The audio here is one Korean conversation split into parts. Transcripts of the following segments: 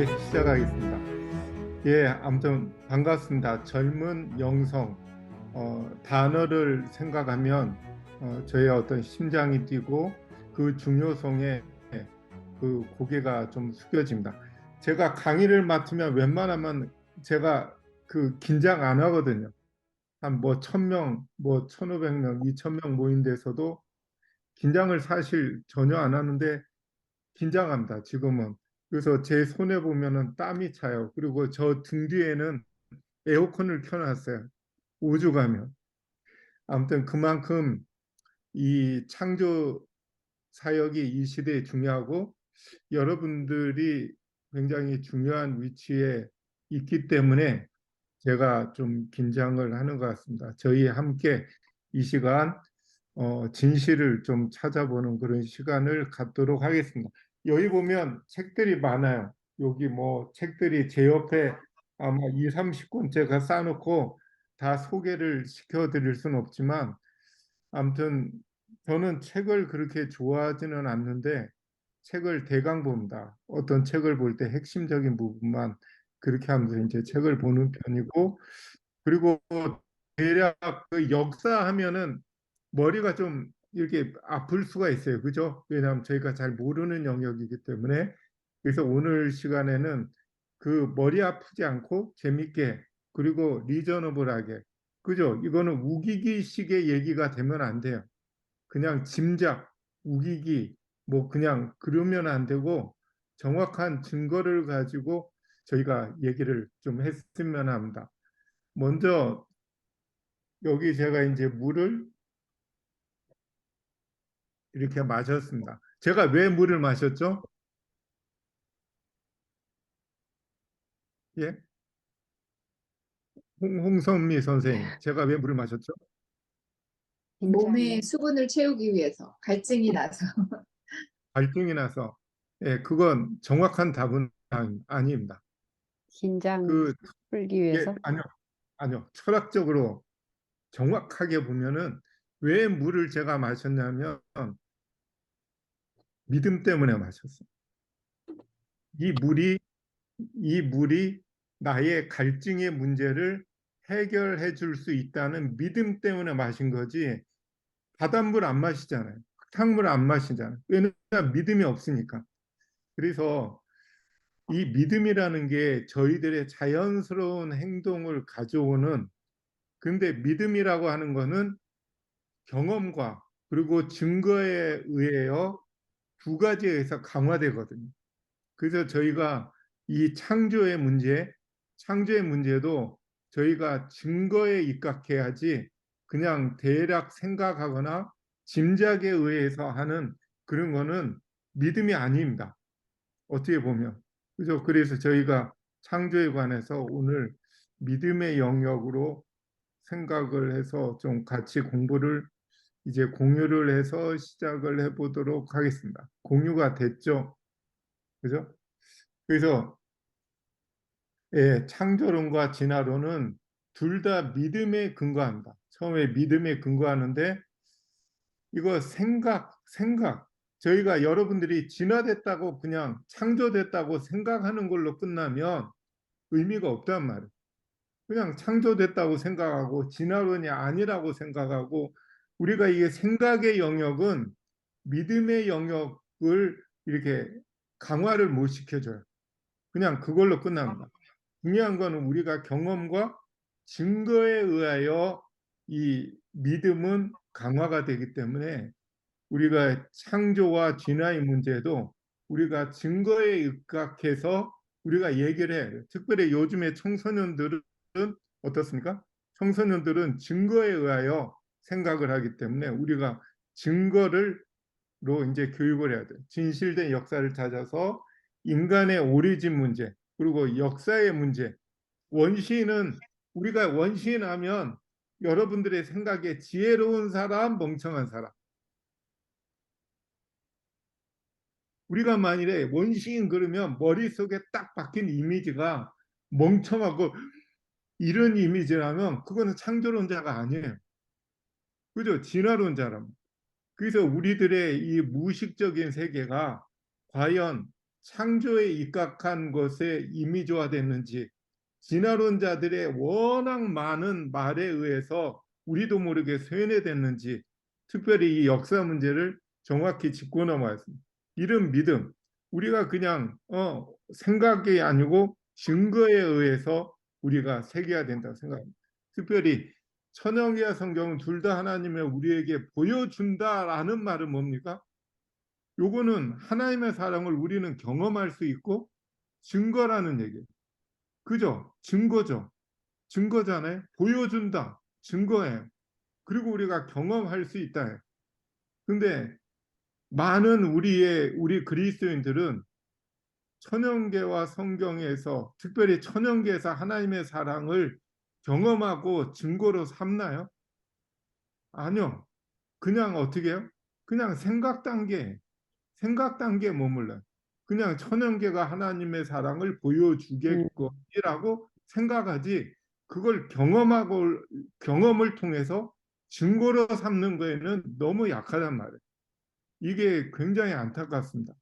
예, 시작하겠습니다. 예, 아무튼 반갑습니다. 젊은 영성, 단어를 생각하면 저의 어떤 심장이 뛰고 그 중요성에 그 고개가 좀 숙여집니다. 제가 강의를 맡으면 웬만하면 제가 그 긴장 안 하거든요. 한 뭐 1,000명, 뭐 1,500명, 2,000명 모인 데서도 긴장을 사실 전혀 안 하는데 긴장합니다, 지금은. 그래서 제 손에 보면은 땀이 차요. 그리고 저 등 뒤에는 에어컨을 켜놨어요. 오죽하면. 아무튼 그만큼 이 창조 사역이 이 시대에 중요하고 여러분들이 굉장히 중요한 위치에 있기 때문에 제가 좀 긴장을 하는 것 같습니다. 저희 함께 이 시간 진실을 좀 찾아보는 그런 시간을 갖도록 하겠습니다. 여기 보면 책들이 많아요. 여기 뭐 책들이 제 옆에 아마 2, 30권째가 쌓아놓고 다 소개를 시켜드릴 수는 없지만 아무튼 저는 책을 그렇게 좋아하지는 않는데 책을 대강 봅니다. 어떤 책을 볼 때 핵심적인 부분만 그렇게 하면서 이제 책을 보는 편이고 그리고 대략 그 역사 하면은 머리가 좀 이렇게 아플 수가 있어요. 그죠? 왜냐하면 저희가 잘 모르는 영역이기 때문에. 그래서 오늘 시간에는 그 머리 아프지 않고 재밌게 그리고 리저너블하게 그죠? 이거는 우기기식의 얘기가 되면 안 돼요. 그냥 짐작, 우기기 뭐 그냥 그러면 안 되고 정확한 증거를 가지고 저희가 얘기를 좀 했으면 합니다. 먼저 여기 제가 이제 물을 이렇게 마셨습니다. 제가 왜 물을 마셨죠? 예? 홍선미 선생님, 제가 왜 물을 마셨죠? 몸에 수분을 채우기 위해서 갈증이 나서. 갈증이 나서. 예, 그건 정확한 답은 아닙니다. 긴장 그, 풀기 예, 위해서. 아니요, 아니요. 철학적으로 정확하게 보면은 왜 물을 제가 마셨냐면 믿음 때문에 마셨어요. 이 물이, 이 물이 나의 갈증의 문제를 해결해 줄 수 있다는 믿음 때문에 마신 거지 바닷물 안 마시잖아요. 탕물 안 마시잖아요. 왜냐하면 믿음이 없으니까. 그래서 이 믿음이라는 게 저희들의 자연스러운 행동을 가져오는 근데 믿음이라고 하는 거는 경험과 그리고 증거에 의해서 두 가지에 의해서 강화되거든요. 그래서 저희가 이 창조의 문제도 저희가 증거에 입각해야지 그냥 대략 생각하거나 짐작에 의해서 하는 그런 거는 믿음이 아닙니다. 어떻게 보면. 그죠? 그래서 저희가 창조에 관해서 오늘 믿음의 영역으로 생각을 해서 좀 같이 공부를 이제 공유를 해서 시작을 해보도록 하겠습니다. 공유가 됐죠? 그죠? 그래서 예, 창조론과 진화론은 둘 다 믿음에 근거합니다. 처음에 믿음에 근거하는데 이거 생각. 저희가 여러분들이 진화됐다고 그냥 창조됐다고 생각하는 걸로 끝나면 의미가 없단 말이에요. 그냥 창조됐다고 생각하고 진화론이 아니라고 생각하고 우리가 이게 생각의 영역은 믿음의 영역을 이렇게 강화를 못 시켜줘요. 그냥 그걸로 끝납니다. 중요한 거는 우리가 경험과 증거에 의하여 이 믿음은 강화가 되기 때문에 우리가 창조와 진화의 문제도 우리가 증거에 입각해서 우리가 얘기를 해야 돼요. 특별히 요즘에 청소년들은 어떻습니까? 청소년들은 증거에 의하여 생각을 하기 때문에 우리가 증거를 로 이제 교육을 해야 돼요. 진실된 역사를 찾아서 인간의 오리진 문제 그리고 역사의 문제 원시인은 우리가 원시인하면 여러분들의 생각에 지혜로운 사람, 멍청한 사람 우리가 만일에 원시인 그러면 머릿속에 딱 박힌 이미지가 멍청하고 이런 이미지라면 그거는 창조론자가 아니에요. 그죠? 진화론자라면. 그래서 우리들의 이 무의식적인 세계가 과연 창조에 입각한 것에 이미지화됐는지, 진화론자들의 워낙 많은 말에 의해서 우리도 모르게 쇠뇌됐는지, 특별히 이 역사 문제를 정확히 짚고 넘어왔습니다. 이런 믿음, 우리가 그냥 생각이 아니고 증거에 의해서 우리가 새겨야 된다고 생각합니다. 특별히 천연계와 성경은 둘 다 하나님의 우리에게 보여준다라는 말은 뭡니까? 요거는 하나님의 사랑을 우리는 경험할 수 있고 증거라는 얘기예요. 그죠? 증거죠. 증거잖아요. 보여준다. 증거예요. 그리고 우리가 경험할 수 있다. 근데 많은 우리 그리스도인들은 천연계와 성경에서, 특별히 천연계에서 하나님의 사랑을 경험하고 증거로 삼나요? 아니요. 그냥 어떻게 해요? 그냥 생각 단계에 머물러요. 그냥 천연계가 하나님의 사랑을 음, 보여주겠거니라고 생각하지, 그걸 경험을 통해서 증거로 삼는 거에는 너무 약하단 말이에요. 이게 굉장히 안타깝습니다.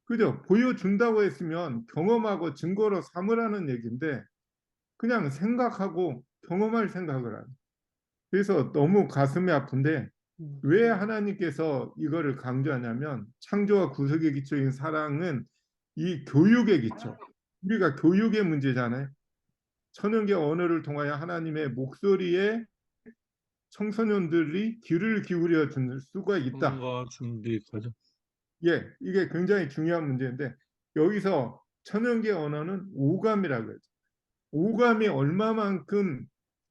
그죠? 보여준다고 했으면 경험하고 증거로 삼으라는 얘기인데 그냥 생각하고 경험할 생각을 하는. 그래서 너무 가슴이 아픈데 음, 왜 하나님께서 이거를 강조하냐면 창조와 구속의 기초인 사랑은 이 교육의 기초. 우리가 교육의 문제잖아요. 천연계 언어를 통하여 하나님의 목소리에 청소년들이 귀를 기울여 줄 수가 있다. 뭔가 준비 과정. 예, 이게 굉장히 중요한 문제인데 여기서 천연계 언어는 오감이라고 하죠. 오감이 얼마만큼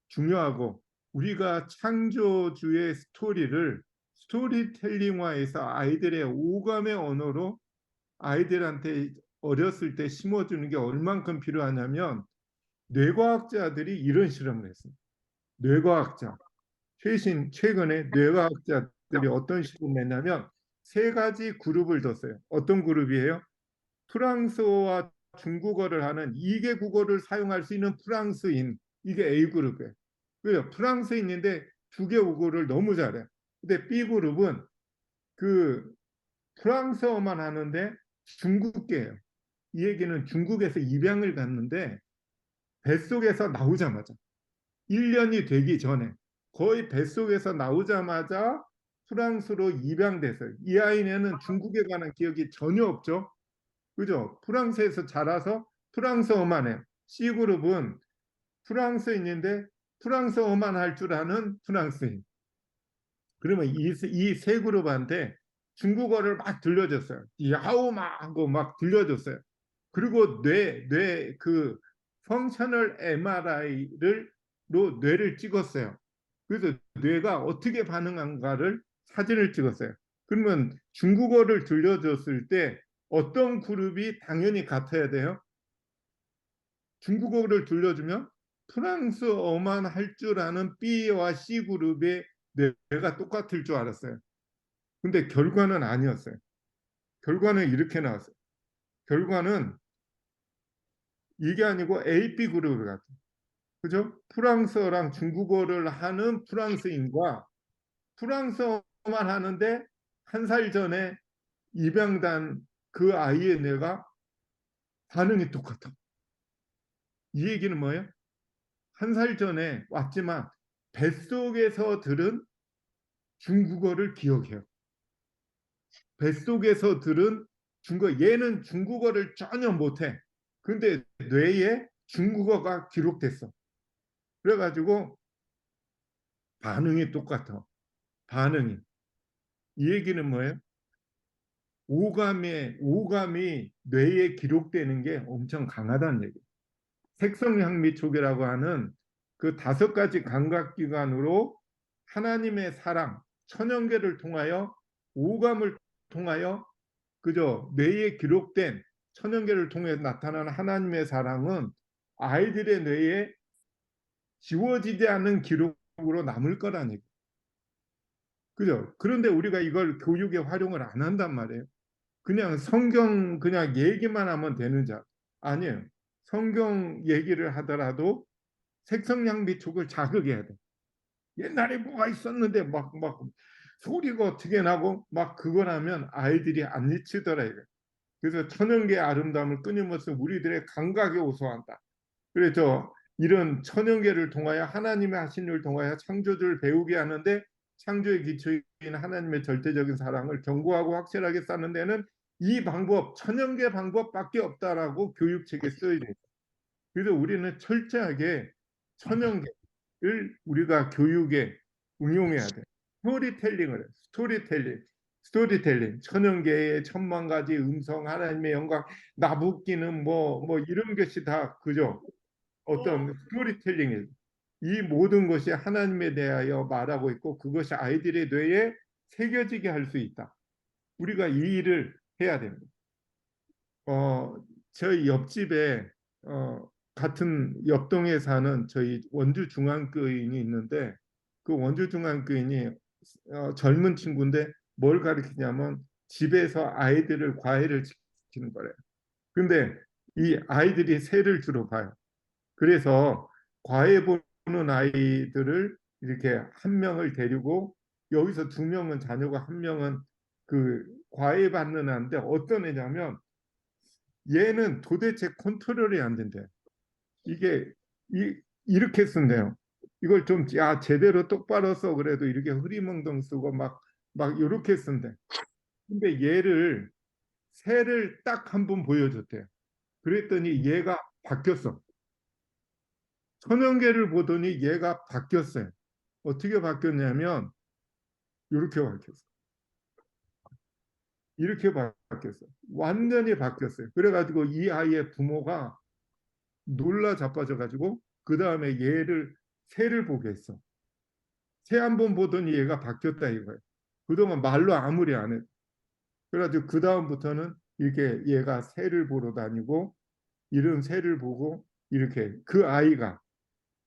중요하고 우리가 창조주의 스토리를 스토리텔링화해서 아이들의 오감의 언어로 아이들한테 어렸을 때 심어주는 게 얼만큼 필요하냐면 뇌과학자들이 이런 실험을 했습니다. 뇌과학자. 최근에 뇌과학자들이 어떤 실험을 했냐면 세 가지 그룹을 뒀어요. 어떤 그룹이에요? 프랑스어와 중국어를 하는 2개 국어를 사용할 수 있는 프랑스인, 이게 A그룹이에요. 그래요. 프랑스인인데 2개 국어를 너무 잘해. 근데 B그룹은 그 프랑스어만 하는데 중국계예요. 이 얘기는 중국에서 입양을 갔는데 뱃속에서 나오자마자 1년이 되기 전에 거의 뱃속에서 나오자마자 프랑스로 입양돼서요. 이 아이는 중국에 관한 기억이 전혀 없죠. 그죠? 프랑스에서 자라서 프랑스어만 해요. C그룹은 프랑스인인데 프랑스어만 할 줄 아는 프랑스인. 그러면 이 세 그룹한테 중국어를 막 들려줬어요. 야오마 하고 막 들려줬어요. 그리고 그 펑셔널 MRI로 뇌를 찍었어요. 그래서 뇌가 어떻게 반응한가를 사진을 찍었어요. 그러면 중국어를 들려줬을 때 어떤 그룹이 당연히 같아야 돼요? 중국어를 들려주면 프랑스어만 할 줄 아는 B와 C 그룹의 뇌가 똑같을 줄 알았어요. 근데 결과는 아니었어요. 결과는 이렇게 나왔어요. 결과는 이게 아니고 AP 그룹을 같아요. 그죠? 프랑스어랑 중국어를 하는 프랑스인과 프랑스어만 하는데 한 살 전에 입양단 그 아이의 뇌가 반응이 똑같아. 이 얘기는 뭐예요? 한 살 전에 왔지만 뱃속에서 들은 중국어를 기억해요. 뱃속에서 들은 중국어, 얘는 중국어를 전혀 못해. 근데 뇌에 중국어가 기록됐어. 그래가지고 반응이 똑같아. 반응이. 이 얘기는 뭐예요? 오감이 뇌에 기록되는 게 엄청 강하다는 얘기예요. 색성향미촉이라고 하는 그 5가지 감각기관으로 하나님의 사랑, 천연계를 통하여 오감을 통하여 그저 뇌에 기록된 천연계를 통해 나타나는 하나님의 사랑은 아이들의 뇌에 지워지지 않는 기록으로 남을 거라는 얘기. 그죠? 그런데 우리가 이걸 교육에 활용을 안 한단 말이에요. 그냥 성경 그냥 얘기만 하면 되는 자 아니에요. 성경 얘기를 하더라도 색성양비 촉을 자극해야 돼. 옛날에 뭐가 있었는데 막 소리가 어떻게 나고 막 그걸 하면 아이들이 안 미치더라 이거. 그래서 천연계의 아름다움을 끊임없이 우리들의 감각에 호소한다. 그래서 이런 천연계를 통하여 하나님의 하신 일을 통하여 창조주를 배우게 하는데 창조의 기초인 하나님의 절대적인 사랑을 견고하고 확실하게 쌓는 데는 이 방법, 천연계 방법밖에 없다라고 교육책에 써야 돼요. 그래서 우리는 철저하게 천연계를 우리가 교육에 응용해야 돼. 스토리텔링을 해. 스토리텔링. 천연계의 천만 가지 음성, 하나님의 영광, 나붓기는 뭐 이런 것이 다 그죠? 어떤 스토리텔링이에요. 이 모든 것이 하나님에 대하여 말하고 있고 그것이 아이들의 뇌에 새겨지게 할 수 있다. 우리가 이 일을 해야 됩니다. 저희 옆집에 같은 옆동에 사는 저희 원주 중앙교인이 있는데 그 원주 중앙교인이 젊은 친구인데 뭘 가르치냐면 집에서 아이들을 과외를 시키는 거래요. 근데 이 아이들이 새를 주로 봐요. 그래서 과외 보는 아이들을 이렇게 한 명을 데리고 여기서 두 명은 자녀가 한 명은 그 과외 받는 애인데 어떤 애냐면 얘는 도대체 컨트롤이 안 된대. 이게 이렇게 쓴대요. 이걸 좀 제대로 똑바로 써 그래도 이렇게 흐리멍덩 쓰고 막 이렇게 쓴대. 근데 얘를 새를 딱 한 번 보여줬대요. 그랬더니 얘가 바뀌었어. 천연계를 보더니 얘가 바뀌었어요. 어떻게 바뀌었냐면 이렇게 바뀌었어. 이렇게 바뀌었어. 완전히 바뀌었어요. 그래가지고 이 아이의 부모가 놀라 자빠져가지고 그 다음에 얘를 새를 보게 했어. 새 한 번 보더니 얘가 바뀌었다 이거예요. 그동안 말로 아무리 안 해. 그래가지고 그 다음부터는 이렇게 얘가 새를 보러 다니고 이런 새를 보고 이렇게 그 아이가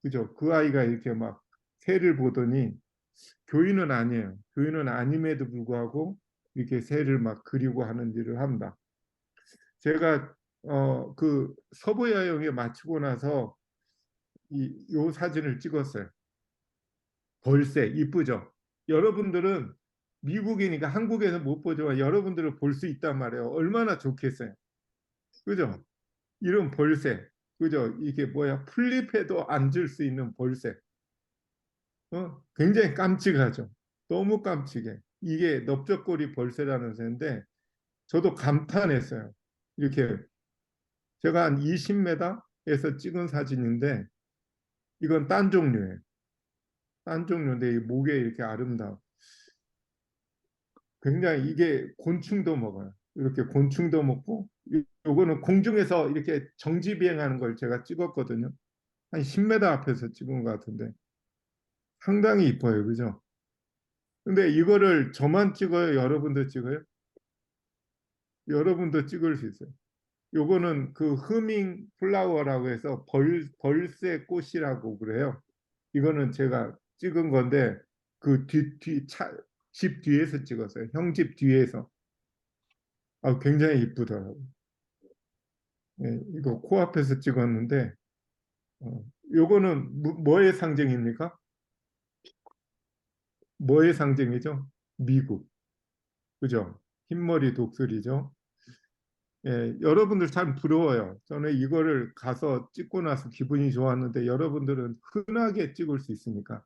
그죠? 그 아이가 이렇게 막 새를 보더니 교인은 아니에요. 교인은 아님에도 불구하고 이렇게 새를 막 그리고 하는 일을 합니다. 제가 그 서부야영에 마치고 나서 요 사진을 찍었어요. 벌새 이쁘죠? 여러분들은 미국이니까 한국에서 못 보지만 여러분들은 볼 수 있단 말이에요. 얼마나 좋겠어요. 그죠? 이런 벌새. 그죠? 이게 뭐야? 풀잎에도 앉을 수 있는 벌새. 굉장히 깜찍하죠. 너무 깜찍해. 이게 넓적거리 벌새라는 새인데 저도 감탄했어요. 이렇게 제가 한 20m에서 찍은 사진인데 이건 딴 종류예요. 딴 종류인데 이 목에 이렇게 아름다워. 굉장히 이게 곤충도 먹어요. 이렇게 곤충도 먹고 요거는 공중에서 이렇게 정지 비행하는 걸 제가 찍었거든요. 한 10m 앞에서 찍은 것 같은데 상당히 이뻐요. 그죠? 근데 이거를 저만 찍어요? 여러분도 찍어요? 여러분도 찍을 수 있어요. 요거는 그 흐밍 플라워라고 해서 벌새 꽃이라고 그래요. 이거는 제가 찍은 건데 그 집 뒤에서 찍었어요. 형 집 뒤에서. 굉장히 이쁘더라고요. 예, 이거 코앞에서 찍었는데 요거는 뭐의 상징입니까? 뭐의 상징이죠? 미국. 그죠? 흰머리 독수리죠. 예, 여러분들 참 부러워요. 저는 이거를 가서 찍고 나서 기분이 좋았는데 여러분들은 흔하게 찍을 수 있으니까.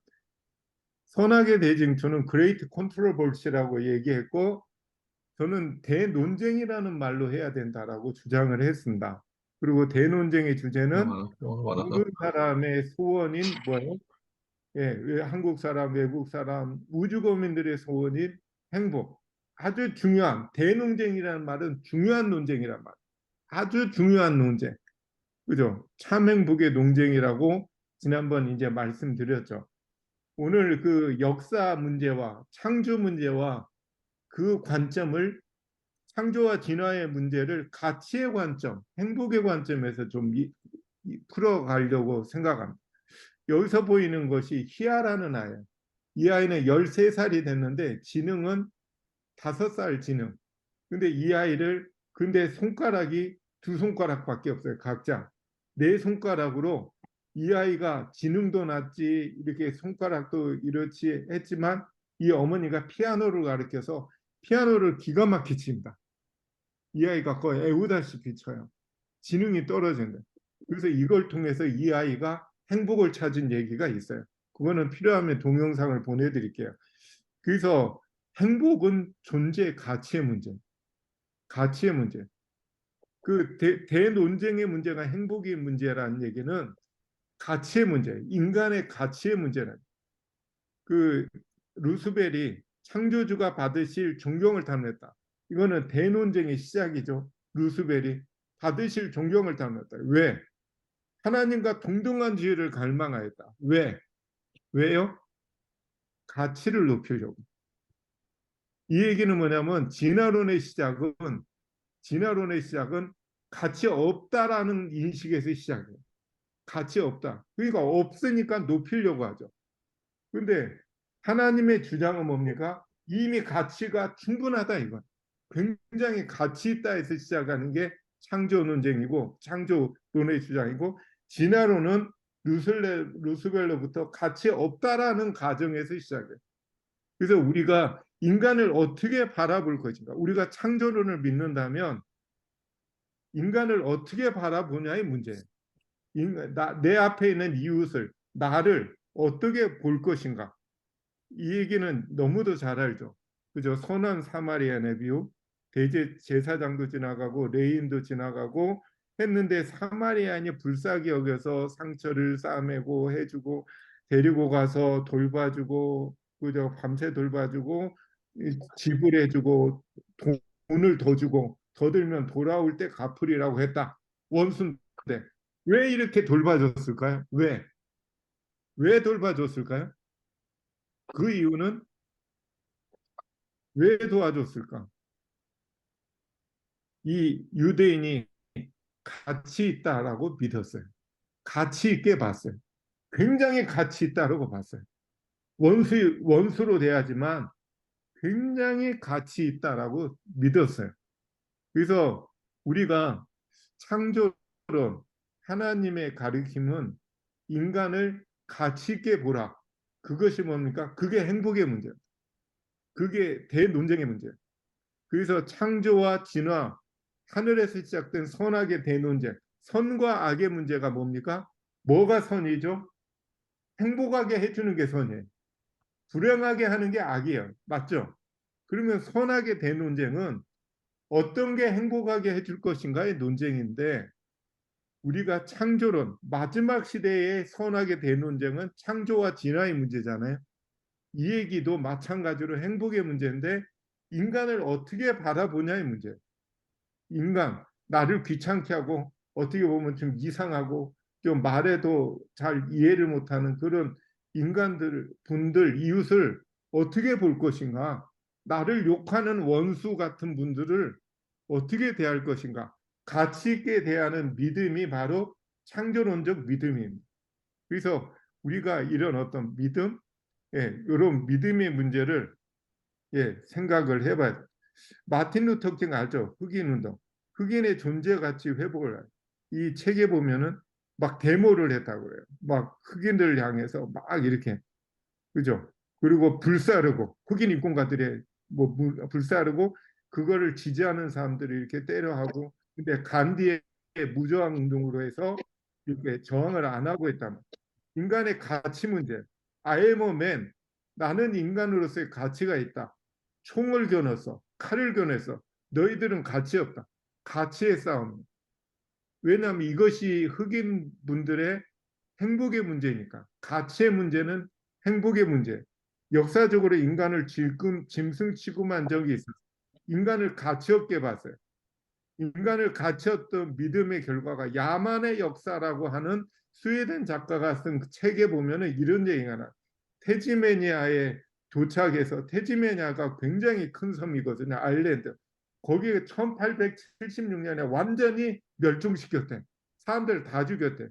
선악의 대징투는 그레이트 컨트로버시라고 얘기했고 저는 대논쟁이라는 말로 해야 된다라고 주장을 했습니다. 그리고 대논쟁의 주제는 영어가 모든 많아서. 사람의 소원인 뭐예요? 예, 한국 사람, 외국 사람, 우주거민들의 소원인 행복. 아주 중요한 대논쟁이라는 말은 중요한 논쟁이란 말. 아주 중요한 논쟁. 그죠? 참 행복의 논쟁이라고 지난번 이제 말씀드렸죠. 오늘 그 역사 문제와 창조 문제와 그 관점을 창조와 진화의 문제를 가치의 관점, 행복의 관점에서 좀 풀어가려고 생각합니다. 여기서 보이는 것이 희아라는 아이예요. 이 아이는 13살이 됐는데 지능은 5살 지능. 근데 이 아이를 근데 손가락이 두 손가락밖에 없어요. 각자. 네 손가락으로 이 아이가 지능도 낮지 이렇게 손가락도 이렇지 했지만 이 어머니가 피아노를 가르쳐서 피아노를 기가 막히게 칩니다. 이 아이가 거의 애우다시피 쳐요. 지능이 떨어진다. 그래서 이걸 통해서 이 아이가 행복을 찾은 얘기가 있어요. 그거는 필요하면 동영상을 보내드릴게요. 그래서 행복은 존재 가치의 문제, 가치의 문제. 그 대논쟁의 문제가 행복의 문제라는 얘기는 가치의 문제, 인간의 가치의 문제는 그 루스벨이 창조주가 받으실 존경을 탐냈다. 이거는 대논쟁의 시작이죠. 루스벨이 받으실 존경을 탐냈다. 왜? 하나님과 동등한 지위를 갈망하였다. 왜? 왜요? 가치를 높이려고. 이 얘기는 뭐냐면 진화론의 시작은 가치 없다라는 인식에서 시작해요. 가치 없다. 그러니까 없으니까 높이려고 하죠. 근데 하나님의 주장은 뭡니까? 이미 가치가 충분하다 이건. 굉장히 가치 있다에서 시작하는 게 창조 논쟁이고 창조론의 주장이고 진화론은 루스벨로부터 가치 없다라는 가정에서 시작해요. 그래서 우리가 인간을 어떻게 바라볼 것인가? 우리가 창조론을 믿는다면 인간을 어떻게 바라보냐의 문제예요. 내 앞에 있는 이웃을 나를 어떻게 볼 것인가? 이 얘기는 너무도 잘 알죠. 그죠? 선한 사마리아의 비유, 대제 제사장도 지나가고 레인도 지나가고 했는데 사마리아인이 불쌍히 여겨서 상처를 싸매고 해주고 데리고 가서 돌봐주고 그죠? 밤새 돌봐주고 지불해주고 돈을 더 주고 더 들면 돌아올 때 갚으리라고 했다. 원수인데 왜 이렇게 돌봐줬을까요? 왜 돌봐줬을까요? 그 이유는 왜 도와줬을까? 이 유대인이 가치 있다라고 믿었어요. 가치 있게 봤어요. 굉장히 가치 있다라고 봤어요. 원수로 대하지만 굉장히 가치 있다라고 믿었어요. 그래서 우리가 창조론, 하나님의 가르침은 인간을 가치 있게 보라. 그것이 뭡니까? 그게 행복의 문제예요. 그게 대논쟁의 문제예요. 그래서 창조와 진화, 하늘에서 시작된 선악의 대논쟁, 선과 악의 문제가 뭡니까? 뭐가 선이죠? 행복하게 해주는 게 선이에요. 불행하게 하는 게 악이에요. 맞죠? 그러면 선악의 대논쟁은 어떤 게 행복하게 해줄 것인가의 논쟁인데 우리가 창조론, 마지막 시대의 선악의 대논쟁은 창조와 진화의 문제잖아요. 이 얘기도 마찬가지로 행복의 문제인데 인간을 어떻게 바라보냐의 문제예요. 인간, 나를 귀찮게 하고 어떻게 보면 좀 이상하고 좀 말해도 잘 이해를 못하는 그런 분들, 이웃을 어떻게 볼 것인가? 나를 욕하는 원수 같은 분들을 어떻게 대할 것인가? 가치 있게 대하는 믿음이 바로 창조론적 믿음입니다. 그래서 우리가 이런 어떤 믿음, 이런 믿음의 문제를 생각을 해봐야 돼요. 마틴 루터 킹 알죠? 흑인 운동. 흑인의 존재 가치 회복을 해요. 이 책에 보면은 막 데모를 했다고 그래요. 막 흑인들 향해서 막 이렇게 그죠? 그리고 불사르고 흑인 인권가들의 뭐 불사르고 그거를 지지하는 사람들을 이렇게 때려하고 근데 간디의 무저항 운동으로 해서 이렇게 저항을 안 하고 있다면 인간의 가치 문제. I am a man. 나는 인간으로서의 가치가 있다. 총을 겨눴어. 칼을 겨눴어. 너희들은 가치 없다. 가치의 싸움. 왜냐하면 이것이 흑인 분들의 행복의 문제니까. 가치의 문제는 행복의 문제. 역사적으로 인간을 짐승 취급한 적이 있어요. 인간을 가치 없게 봤어요. 인간을 가치 없던 믿음의 결과가 야만의 역사라고 하는 스웨덴 작가가 쓴 책에 보면은 이런 얘기가 나. 테즈메니아에 도착해서 테즈메니아가 굉장히 큰 섬이거든요. 아일랜드. 거기에 1876년에 완전히 멸종시켰대. 사람들 다 죽였대.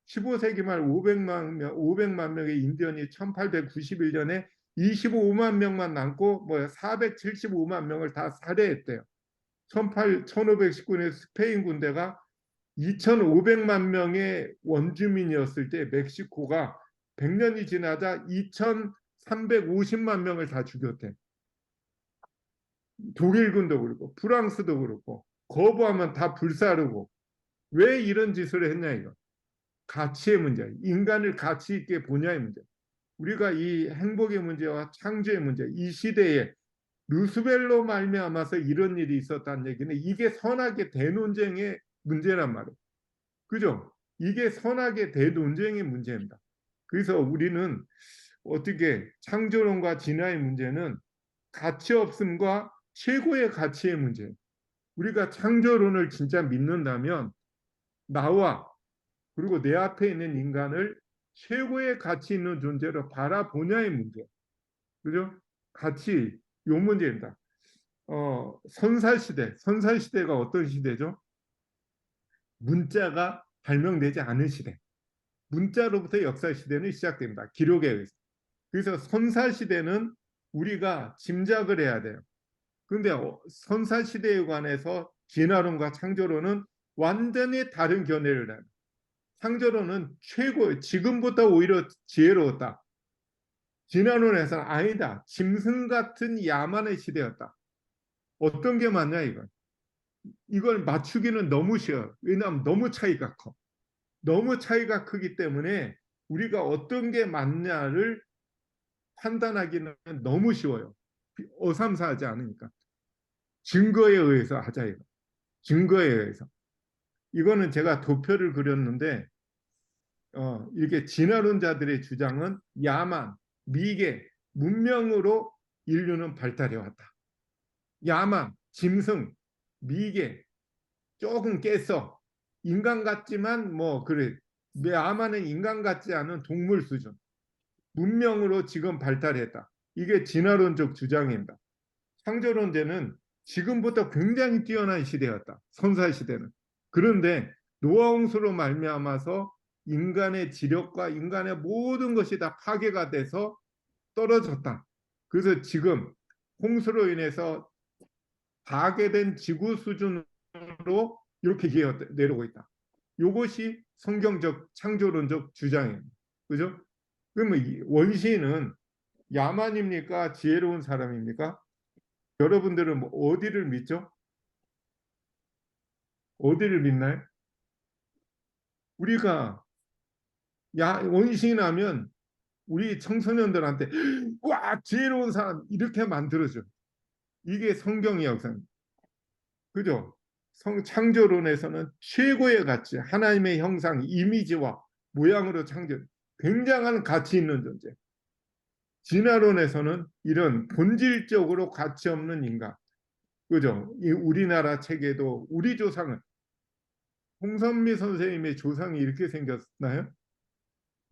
15세기 말 500만 명의 인디언이 1891년에 25만 명만 남고 뭐 475만 명을 다 살해했대요. 1519년에 스페인 군대가 2,500만 명의 원주민이었을 때 멕시코가 100년이 지나자 2,350만 명을 다 죽였대. 독일군도 그렇고 프랑스도 그렇고 거부하면 다 불사르고. 왜 이런 짓을 했냐 이거. 가치의 문제, 인간을 가치 있게 보냐의 문제. 우리가 이 행복의 문제와 창조의 문제, 이 시대에 루스벨로 말미암아서 이런 일이 있었다는 얘기는 이게 선악의 대논쟁의 문제란 말이에요. 그죠? 이게 선악의 대논쟁의 문제입니다. 그래서 우리는 어떻게 창조론과 진화의 문제는 가치 없음과 최고의 가치의 문제. 우리가 창조론을 진짜 믿는다면 나와 그리고 내 앞에 있는 인간을 최고의 가치 있는 존재로 바라보냐의 문제. 그죠? 가치, 요 문제입니다. 선사시대. 선사시대가 어떤 시대죠? 문자가 발명되지 않은 시대. 문자로부터 역사시대는 시작됩니다. 기록에 의해서. 그래서 선사시대는 우리가 짐작을 해야 돼요. 그런데 선사시대에 관해서 진화론과 창조론은 완전히 다른 견해를 해요. 창조론은 최고, 지금보다 오히려 지혜로웠다. 진화론에서는 아니다. 짐승 같은 야만의 시대였다. 어떤 게 맞냐 이건. 이걸 맞추기는 너무 쉬워요. 왜냐하면 너무 차이가 커. 너무 차이가 크기 때문에 우리가 어떤 게 맞냐를 판단하기는 너무 쉬워요. 어삼사하지 않으니까. 증거에 의해서 하자 이거. 증거에 의해서. 이거는 제가 도표를 그렸는데 이렇게 진화론자들의 주장은 야만, 미개, 문명으로 인류는 발달해 왔다. 야만, 짐승, 미개, 조금 깼어. 인간 같지만 뭐 그래. 야만은 인간 같지 않은 동물 수준. 문명으로 지금 발달했다. 이게 진화론적 주장입니다. 창조론자는 지금부터 굉장히 뛰어난 시대였다. 선사 시대는. 그런데 노아 홍수로 말미암아서 인간의 지력과 인간의 모든 것이 다 파괴가 돼서 떨어졌다. 그래서 지금 홍수로 인해서 파괴된 지구 수준으로 이렇게 내려오고 있다. 이것이 성경적 창조론적 주장입니다. 그죠? 그러면 원시인은 야만입니까? 지혜로운 사람입니까? 여러분들은 뭐 어디를 믿죠? 어디를 믿나요? 우리가 원시인 하면 우리 청소년들한테 와 지혜로운 사람 이렇게 만들어줘. 이게 성경의 역사입니다. 그죠? 창조론에서는 최고의 가치, 하나님의 형상, 이미지와 모양으로 창조, 굉장한 가치 있는 존재. 진화론에서는 이런 본질적으로 가치 없는 인간, 그죠? 이 우리나라 책에도 우리 조상은 홍선미 선생님의 조상이 이렇게 생겼나요?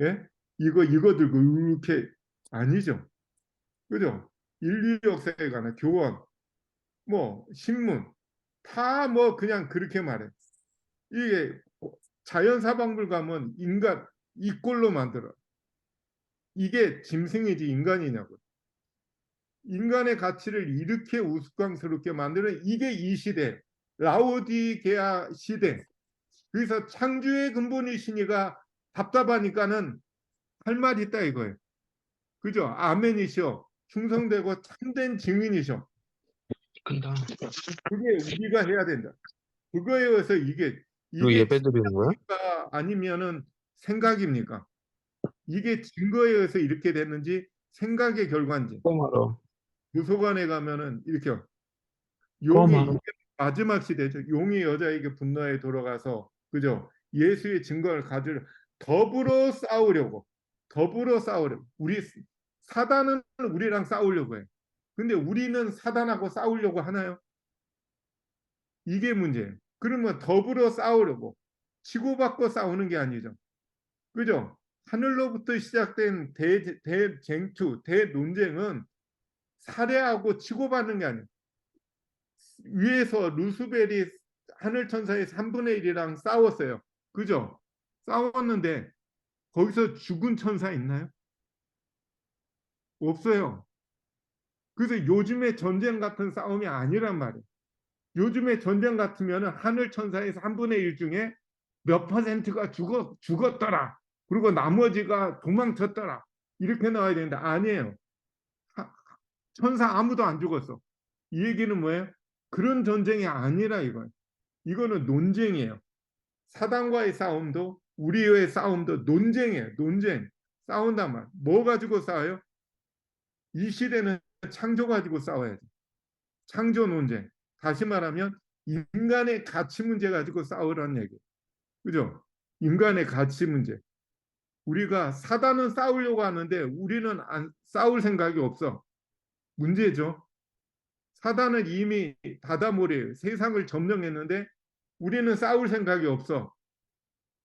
예? 이거 들고 이렇게 아니죠. 그죠? 인류 역사에 관한 교원, 뭐 신문 다 뭐 그냥 그렇게 말해. 이게 자연사박물가면 인간 이 꼴로 만들어. 이게 짐승이지 인간이냐고. 인간의 가치를 이렇게 우스꽝스럽게 만드는 이게 이 시대, 라오디게아 시대. 그래서 창조의 근본이시니가 답답하니까는 할 말 있다 이거예요. 그죠? 아멘이셔. 충성되고 참된 증인이셔. 끝나. 그게 우리가 해야 된다. 그거에 의해서 이거 이게 예배 드리는 거야? 진짜입니까? 아니면은 생각입니까? 이게 증거에 의해서 이렇게 됐는지 생각의 결과인지. 꼬마로. 도서관에 가면은 이렇게 꼬마. 이게 마지막 시대죠. 용이 여자에게 분노에 돌아가서 그죠? 예수의 증거를 가지려 더불어 싸우려고 우리 사단은 우리랑 싸우려고 해. 근데 우리는 사단하고 싸우려고 하나요? 이게 문제예요. 그러면 더불어 싸우려고 치고받고 싸우는 게 아니죠. 그죠? 하늘로부터 시작된 대쟁투, 대논쟁은 살해하고 치고받는 게 아니에요. 위에서 루스벨이 하늘 천사의 3분의 1이랑 싸웠어요. 그죠? 싸웠는데 거기서 죽은 천사 있나요? 없어요. 그래서 요즘의 전쟁 같은 싸움이 아니란 말이에요. 요즘의 전쟁 같으면 하늘 천사의 3분의 1 중에 몇 퍼센트가 죽었더라. 그리고 나머지가 도망쳤더라. 이렇게 나와야 되는데 아니에요. 천사 아무도 안 죽었어. 이 얘기는 뭐예요? 그런 전쟁이 아니라 이거예요. 이거는 논쟁이에요. 사단과의 싸움도 우리의 싸움도 논쟁이에요. 논쟁. 싸운단 말. 뭐 가지고 싸워요? 이 시대는 창조 가지고 싸워야죠. 창조 논쟁. 다시 말하면 인간의 가치 문제 가지고 싸우라는 얘기. 그죠? 인간의 가치 문제. 우리가 사단은 싸우려고 하는데 우리는 안 싸울 생각이 없어. 문제죠. 사단은 이미 다다몰이에요. 세상을 점령했는데 우리는 싸울 생각이 없어.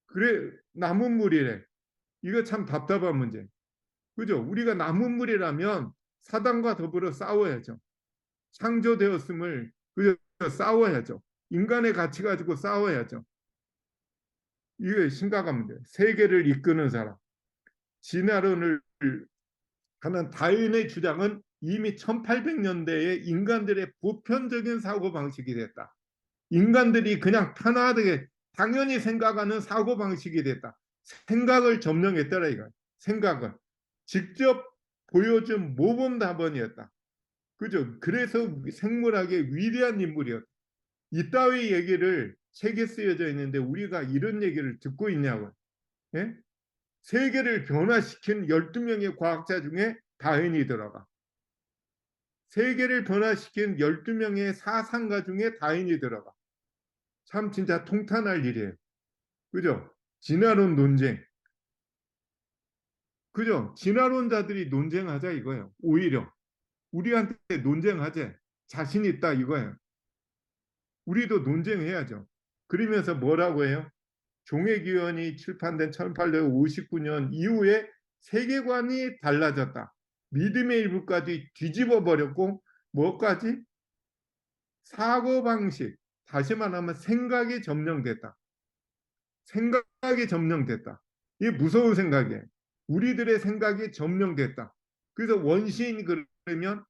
그래 남은 물이래. 이거 참 답답한 문제. 그죠? 우리가 남은 물이라면 사단과 더불어 싸워야죠. 창조되었음을 그죠? 싸워야죠. 인간의 가치 가지고 싸워야죠. 이게 심각한 문제. 세계를 이끄는 사람. 진화론을 하는 다윈의 주장은 이미 1800년대에 인간들의 보편적인 사고방식이 됐다. 인간들이 그냥 편하게 당연히 생각하는 사고방식이 됐다. 생각을 점령했더라 이거. 생각을. 직접 보여준 모범답안이었다. 그죠? 그래서 생물학의 위대한 인물이었다. 이따위 얘기를 책에 쓰여져 있는데 우리가 이런 얘기를 듣고 있냐고. 예? 세계를 변화시킨 12명의 과학자 중에 다윈이 들어가. 세계를 변화시킨 12명의 사상가 중에 다윈이 들어가. 참 진짜 통탄할 일이에요. 그죠? 진화론 논쟁. 그죠? 진화론자들이 논쟁하자 이거예요. 오히려 우리한테 논쟁하자. 자신 있다 이거예요. 우리도 논쟁해야죠. 그러면서 뭐라고 해요? 종회기원이 출판된 1859년 이후에 세계관이 달라졌다. 믿음의 일부까지 뒤집어 버렸고 뭐까지? 사고방식, 다시 말하면 생각이 점령됐다. 생각이 점령됐다. 이게 무서운 생각이에요. 우리들의 생각이 점령됐다. 그래서 원시인 그러면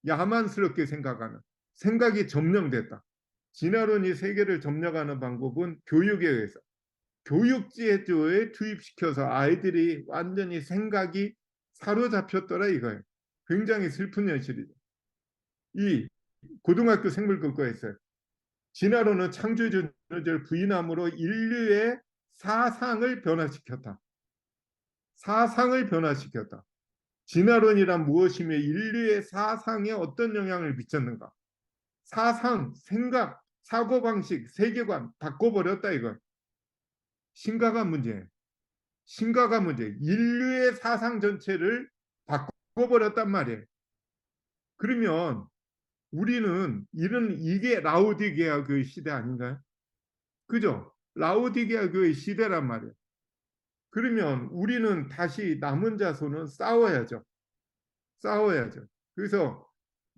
야만스럽게 생각하는 생각이 점령됐다. 진화론이 세계를 점령하는 방법은 교육에 의해서 교육제도에 투입시켜서 아이들이 완전히 생각이 사로잡혔더라 이거예요. 굉장히 슬픈 현실이죠. 이 고등학교 생물학과에 있어요. 진화론은 창조주를 부인함으로 인류의 사상을 변화시켰다. 사상을 변화시켰다. 진화론이란 무엇이며 인류의 사상에 어떤 영향을 미쳤는가? 사상, 생각, 사고방식, 세계관 바꿔버렸다 이거. 심각한 문제예요. 심각한 문제. 인류의 사상 전체를 바꿔버렸단 말이에요. 그러면 우리는 이게 라오디게아 교의 시대 아닌가요? 그죠? 라오디게아 교의 시대란 말이에요. 그러면 우리는 다시 남은 자손은 싸워야죠. 싸워야죠. 그래서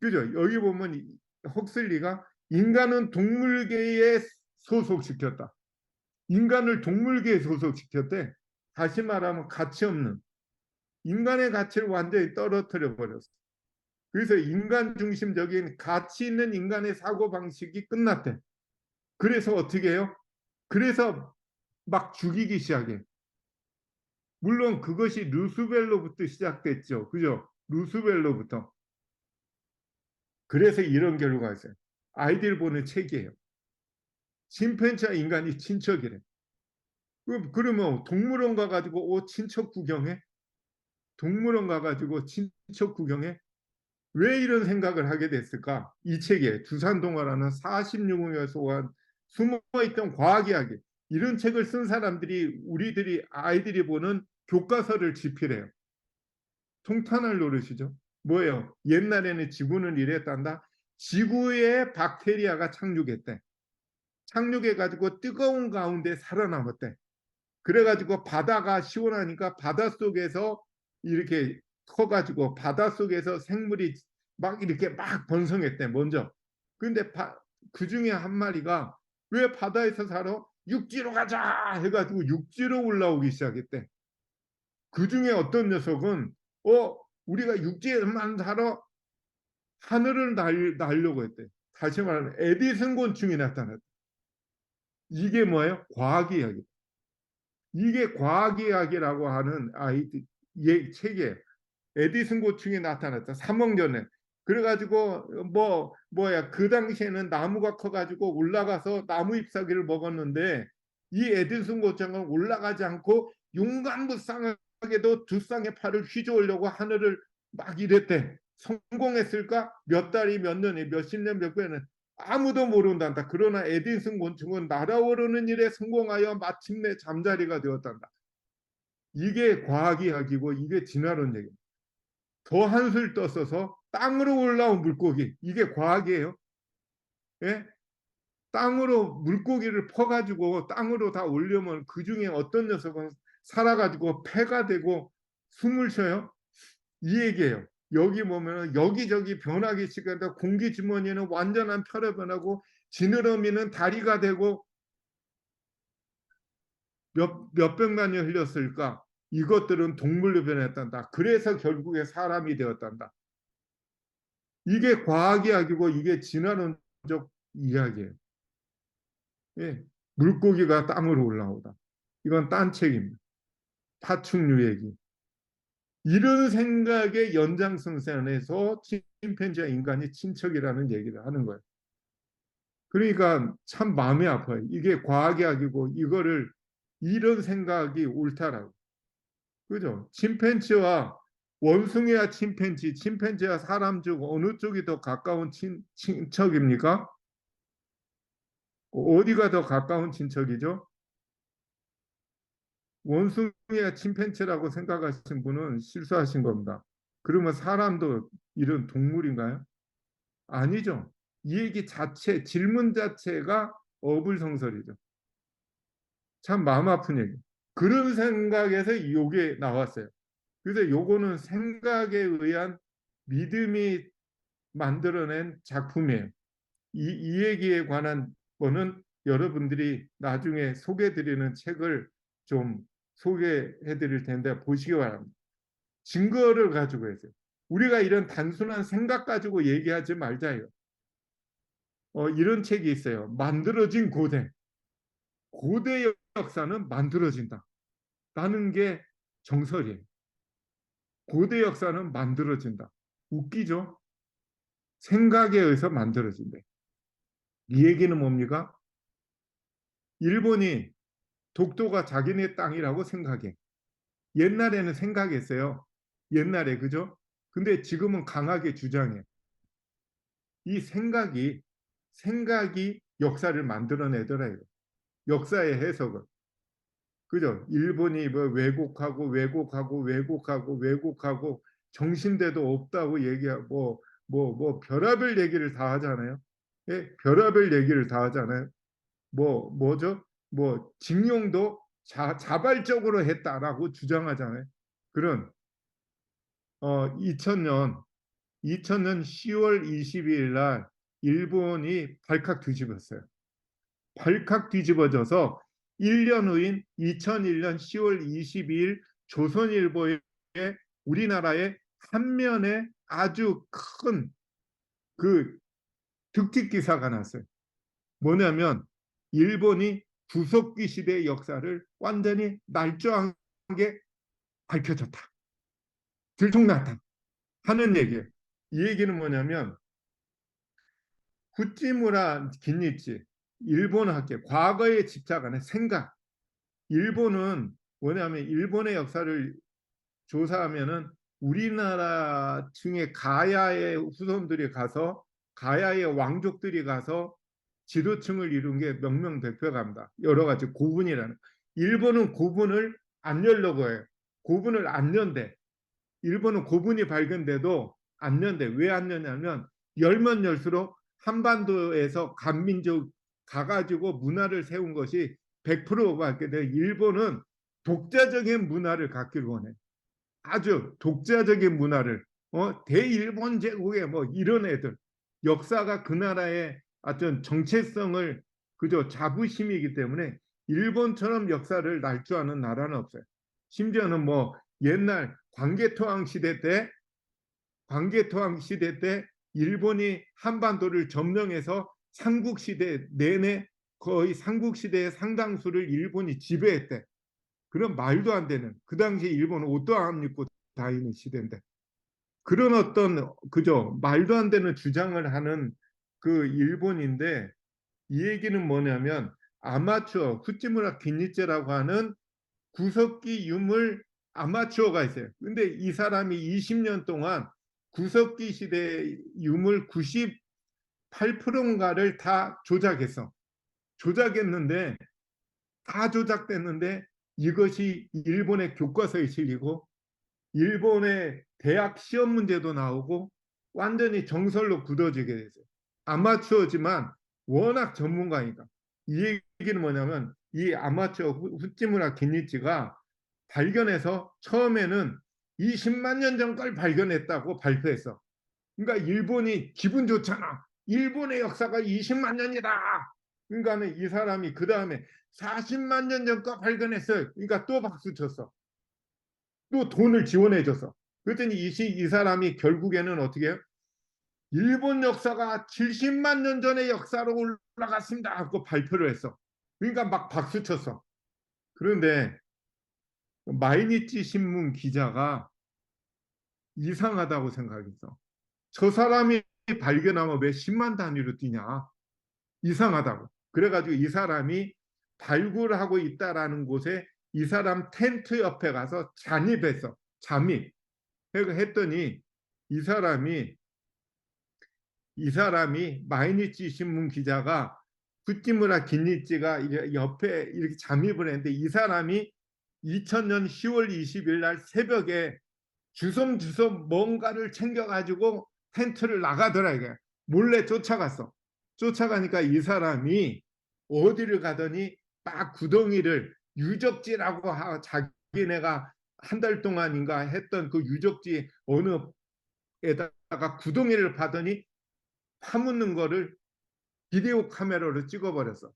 그죠? 여기 보면 헉슬리가 인간은 동물계에 소속시켰다. 인간을 동물계에 소속시켰대. 다시 말하면 가치 없는 인간의 가치를 완전히 떨어뜨려 버렸어. 그래서 인간 중심적인 가치 있는 인간의 사고 방식이 끝났대. 그래서 어떻게 해요? 그래서 막 죽이기 시작해. 물론 그것이 루스벨로부터 시작됐죠. 그죠? 루스벨로부터. 그래서 이런 결과가 있어요. 아이들 보는 책이에요. 침팬지와 인간이 친척이래. 그러면 동물원 가가지고 친척 구경해? 동물원 가가지고 친척 구경해? 왜 이런 생각을 하게 됐을까? 이 책에 두산동화라는 46억여 소한 숨어있던 과학 이야기 이런 책을 쓴 사람들이 우리들이 아이들이 보는 교과서를 집필해요. 통탄할 노릇이죠. 뭐예요? 옛날에는 지구는 이랬단다. 지구에 박테리아가 착륙했대. 착륙해가지고 뜨거운 가운데 살아남았대. 그래가지고 바다가 시원하니까 바닷속에서 이렇게 커가지고 바닷속에서 생물이 막 이렇게 막 번성했대 먼저. 근데 그 중에 한 마리가 왜 바다에서 살아? 육지로 가자 해가지고 육지로 올라오기 시작했대. 그 중에 어떤 녀석은 우리가 육지에만 살아 하늘을 날려고 했대. 다시 말하면 에디슨 곤충이 나타났대. 이게 뭐예요? 과학 이야기. 이게 과학 이야기라고 하는 책이에요. 에디슨 곤충이 나타났다. 3억 전에. 그래가지고 뭐야 그 당시에는 나무가 커가지고 올라가서 나무 잎사귀를 먹었는데 이 에딘슨 고장은 올라가지 않고 용감무쌍하게도 두 쌍의 팔을 휘저으려고 하늘을 막 이랬대. 성공했을까? 몇 달이 몇 년이 몇십 년 몇 년은 아무도 모른단다. 그러나 에딘슨 곤충은 날아오르는 일에 성공하여 마침내 잠자리가 되었단다. 이게 과학 이야기고 이게 진화론 얘기입니다. 더 한술 떠서서 땅으로 올라온 물고기, 이게 과학이에요. 예? 땅으로 물고기를 퍼가지고 땅으로 다 올려면 그 중에 어떤 녀석은 살아가지고 폐가 되고 숨을 쉬어요. 이 얘기예요. 여기 보면 여기저기 변하기 시작한다. 공기 주머니는 완전한 폐로 변하고 지느러미는 다리가 되고 몇백만 년 흘렸을까? 이것들은 동물로 변했단다. 그래서 결국에 사람이 되었단다. 이게 과학 이야기고 이게 진화론적 이야기예요. 예. 물고기가 땅으로 올라오다. 이건 딴 책입니다. 파충류 얘기. 이런 생각의 연장선상에서 침팬지와 인간이 친척이라는 얘기를 하는 거예요. 그러니까 참 마음이 아파요. 이게 과학 이야기고 이거를 이런 생각이 옳다라고. 그죠? 침팬지와 원숭이와 침팬지와 사람 중 어느 쪽이 더 가까운 친척입니까? 어디가 더 가까운 친척이죠? 원숭이와 침팬지라고 생각하신 분은 실수하신 겁니다. 그러면 사람도 이런 동물인가요? 아니죠. 이 얘기 자체, 질문 자체가 어불성설이죠. 참 마음 아픈 얘기. 그런 생각에서 이게 나왔어요. 그래서 요거는 생각에 의한 믿음이 만들어낸 작품이에요. 이 얘기에 관한 거는 여러분들이 나중에 소개해드리는 책을 좀 소개해드릴 텐데 보시기 바랍니다. 증거를 가지고 해서 우리가 이런 단순한 생각 가지고 얘기하지 말자요. 이런 책이 있어요. 만들어진 고대. 고대 역사는 만들어진다. 라는 게 정설이에요. 고대 역사는 만들어진다. 웃기죠? 생각에 의해서 만들어진대. 이 얘기는 뭡니까? 일본이 독도가 자기네 땅이라고 생각해. 옛날에는 생각했어요. 옛날에, 그죠? 근데 지금은 강하게 주장해. 이 생각이 역사를 만들어내더래요. 역사의 해석을. 그죠? 일본이 뭐 왜곡하고 정신대도 없다고 얘기하고 별의별 얘기를 다 하잖아요. 예? 별의별 얘기를 다 하잖아요. 뭐죠? 징용도 자발적으로 했다라고 주장하잖아요. 그런 2000년 10월 22일 날 일본이 발칵 뒤집었어요. 발칵 뒤집어져서 1년 후인 2001년 10월 22일 조선일보에 우리나라의 한 면에 아주 큰 그 특집 기사가 났어요. 뭐냐면 일본이 구석기 시대의 역사를 완전히 날조하게 밝혀졌다. 들통났다. 하는 얘기예요. 이 얘기는 뭐냐면 후찌무라 긴니치 일본 학계 과거에 집착하는 생각. 일본은 뭐냐면 일본의 역사를 조사하면은 우리나라 중에 가야의 후손들이 가서 가야의 왕족들이 가서 지도층을 이룬 게 명명백백합니다. 여러 가지 고분이라는. 일본은 고분을 안 열려고 해요. 고분을 안 연대. 일본은 고분이 발견돼도 안 연대. 왜 안 연냐면 열면 열수록 한반도에서 간민족 가가지고 문화를 세운 것이 100%밖에 돼. 일본은 독자적인 문화를 갖기를 원해. 아주 독자적인 문화를 대일본 제국의 뭐 이런 애들 역사가 그 나라의 어떤 정체성을 그저 자부심이기 때문에 일본처럼 역사를 날조하는 나라는 없어요. 심지어는 뭐 옛날 광개토왕 시대 때 일본이 한반도를 점령해서 삼국시대 내내 거의 삼국시대의 상당수를 일본이 지배했대. 그런 말도 안 되는 그 당시 일본은 옷도 안 입고 다니는 시대인데 그런 어떤 그죠 말도 안 되는 주장을 하는 그 일본인데 이 얘기는 뭐냐면 아마추어 후지무라 긴니츠라고 하는 구석기 유물 아마추어가 있어요. 근데 이 사람이 20년 동안 구석기 시대 유물 98%인가를 다 조작했어. 조작했는데 다 조작됐는데 이것이 일본의 교과서에 실리고 일본의 대학 시험 문제도 나오고 완전히 정설로 굳어지게 됐어요. 아마추어지만 워낙 전문가니까. 이 얘기는 뭐냐면 이 아마추어 후지무라 긴니치가 발견해서 처음에는 20만 년 전 걸 발견했다고 발표했어. 그러니까 일본이 기분 좋잖아. 일본의 역사가 20만 년이다. 그러니까 이 사람이 그 다음에 40만 년 전 거 발견했어요. 그러니까 또 박수 쳤어. 또 돈을 지원해 줬어. 그랬더니 이 사람이 결국에는 어떻게 해요? 일본 역사가 70만 년 전의 역사로 올라갔습니다 하고 발표를 했어. 그러니까 막 박수 쳤어. 그런데 마이니치 신문 기자가 이상하다고 생각했어. 저 사람이 발견하면 왜 10만 단위로 뛰냐? 이상하다고. 그래가지고 이 사람이 발굴하고 있다라는 곳에 이 사람 텐트 옆에 가서 잠입했어. 잠입. 했더니 이 사람이 마이니치 신문 기자가 후지무라 긴니치가 옆에 이렇게 잠입을 했는데 이 사람이 2000년 10월 20일 날 새벽에 주섬주섬 뭔가를 챙겨가지고 텐트를 나가더라 이게. 몰래 쫓아갔어. 쫓아가니까 이 사람이 어디를 가더니 막 구덩이를 유적지라고 자기네가 한 달 동안인가 했던 그 유적지 어느 에다가 구덩이를 파더니 파묻는 거를 비디오 카메라로 찍어버렸어.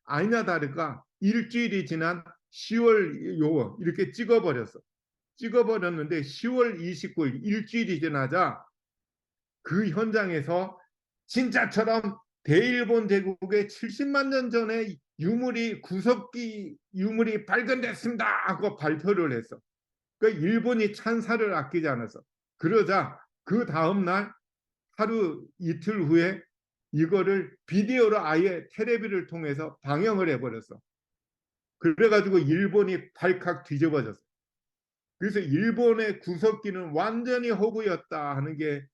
아니나 다를까 일주일이 지난 10월 요 이렇게 찍어버렸는데 10월 29일 일주일이 지나자 그 현장에서 진짜처럼 대일본 제국의 70만 년 전에 구석기 유물이 발견됐습니다 하고 발표를 했어. 그러니까 일본이 찬사를 아끼지 않았어. 그러자 그 다음날 하루 이틀 후에 이거를 비디오로 아예 텔레비를 통해서 방영을 해버렸어. 그래가지고 일본이 발칵 뒤집어졌어. 그래서 일본의 구석기는 완전히 허구였다 하는 게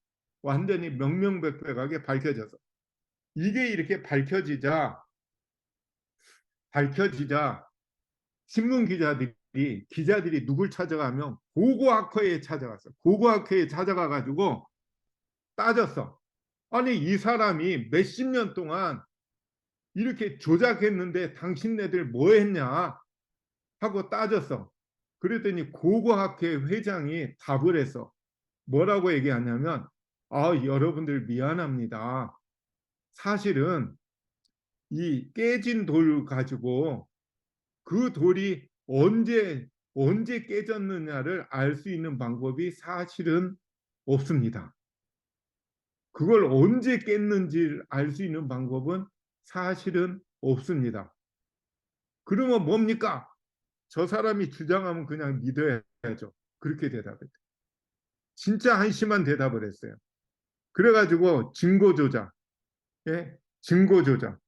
완전히 명명백백하게 밝혀져서 이게 이렇게 밝혀지자 신문 기자들이 누굴 찾아가면 고고학회에 찾아갔어. 고고학회에 찾아가가지고 따졌어. 아니 이 사람이 몇십 년 동안 이렇게 조작했는데 당신네들 뭐 했냐 하고 따졌어. 그랬더니 고고학회 회장이 답을 했어. 뭐라고 얘기하냐면 여러분들 미안합니다. 사실은 이 깨진 돌 가지고 그 돌이 언제 깨졌느냐를 알 수 있는 방법이 사실은 없습니다. 그걸 언제 깼는지 알 수 있는 방법은 사실은 없습니다. 그러면 뭡니까? 저 사람이 주장하면 그냥 믿어야죠. 그렇게 대답했어요. 진짜 한심한 대답을 했어요. 그래가지고 증거 조작, 예? 증거 조작.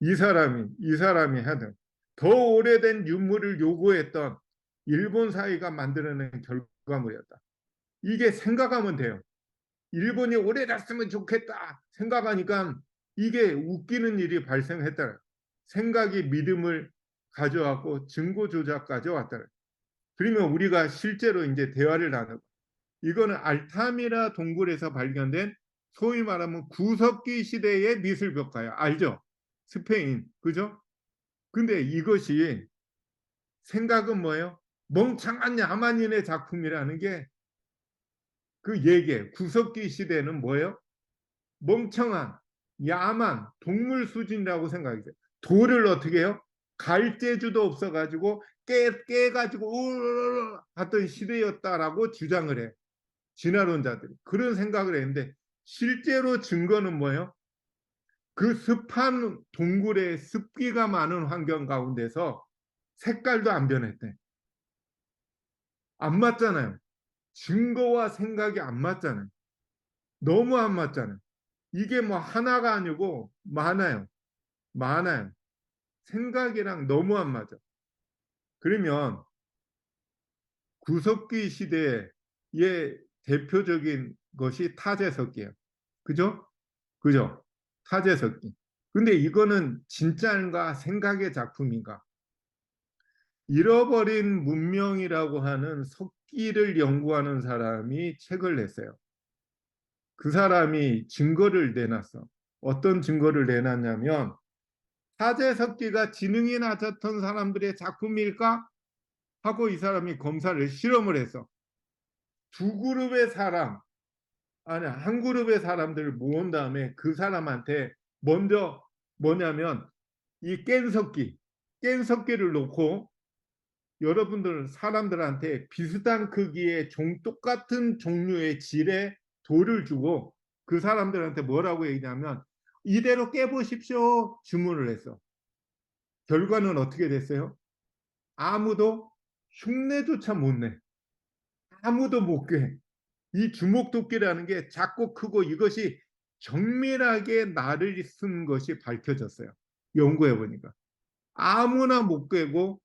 이 사람이 하든 더 오래된 유물을 요구했던 일본 사회가 만들어낸 결과물이었다. 이게 생각하면 돼요. 일본이 오래됐으면 좋겠다 생각하니까 이게 웃기는 일이 발생했다. 생각이 믿음을 가져왔고 증거 조작까지 왔다. 그러면 우리가 실제로 이제 대화를 나누고 이거는 알타미라 동굴에서 발견된 소위 말하면 구석기 시대의 미술벽화야. 알죠? 스페인. 그죠? 근데 이것이 생각은 뭐예요? 멍청한 야만인의 작품이라는 게 그 얘기예요. 구석기 시대는 뭐예요? 멍청한 야만 동물 수준이라고 생각해요. 돌을 어떻게 해요? 갈재주도 없어가지고 깨가지고 우르르 하던 시대였다라고 주장을 해. 진화론자들이 그런 생각을 했는데 실제로 증거는 뭐예요? 그 습한 동굴에 습기가 많은 환경 가운데서 색깔도 안 변했대. 안 맞잖아요. 증거와 생각이 안 맞잖아요. 너무 안 맞잖아요. 이게 뭐 하나가 아니고 많아요. 많아요. 생각이랑 너무 안 맞아. 그러면 구석기 시대의 대표적인 것이 타제석기예요. 그죠? 그죠? 타제석기. 근데 이거는 진짜인가 생각의 작품인가? 잃어버린 문명이라고 하는 석기를 연구하는 사람이 책을 냈어요. 그 사람이 증거를 내놨어. 어떤 증거를 내놨냐면 타제석기가 지능이 낮았던 사람들의 작품일까? 하고 이 사람이 검사를 실험을 했어. 두 그룹의 사람, 아니 한 그룹의 사람들을 모은 다음에 그 사람한테 먼저 뭐냐면 이 깬석기를 놓고 여러분들 사람들한테 비슷한 크기의 똑같은 종류의 질의 돌을 주고 그 사람들한테 뭐라고 얘기냐면 이대로 깨보십시오 주문을 했어. 결과는 어떻게 됐어요? 아무도 흉내조차 못 내. 아무도 못 깨. 이 주먹도끼라는 게 작고 크고 이것이 정밀하게 나를 쓴 것이 밝혀졌어요. 연구해 보니까. 아무나 못 깨고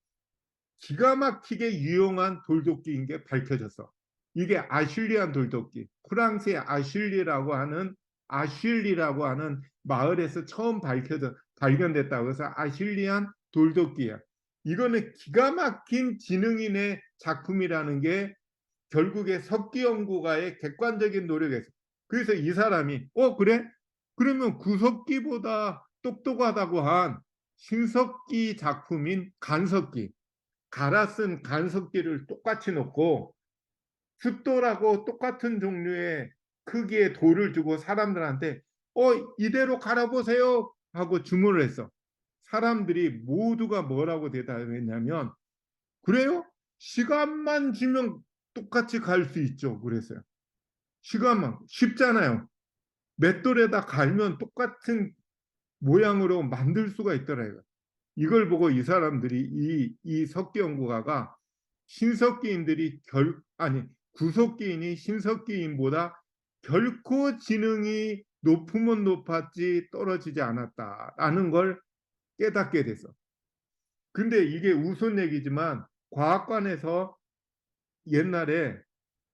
기가 막히게 유용한 돌도끼인 게 밝혀졌어. 이게 아슐리안 돌도끼. 프랑스의 아슐리라고 하는 마을에서 처음 발견됐다고 해서 아슐리안 돌도끼야. 이거는 기가 막힌 지능인의 작품이라는 게 결국에 석기 연구가의 객관적인 노력에서 그래서 이 사람이 그래? 그러면 구석기보다 똑똑하다고 한 신석기 작품인 간석기 갈아 쓴 간석기를 똑같이 놓고 숫돌하고 똑같은 종류의 크기의 돌을 주고 사람들한테 이대로 갈아보세요 하고 주문을 했어. 사람들이 모두가 뭐라고 대답했냐면 그래요? 시간만 주면 똑같이 갈 수 있죠. 그랬어요. 시간만 쉽잖아요. 맷돌에다 갈면 똑같은 모양으로 만들 수가 있더라고요. 이걸 보고 이 사람들이 이 석기 연구가가 신석기인들이 구석기인이 신석기인보다 결코 지능이 높으면 높았지 떨어지지 않았다라는 걸 깨닫게 됐어. 근데 이게 우스운 얘기지만 과학관에서 옛날에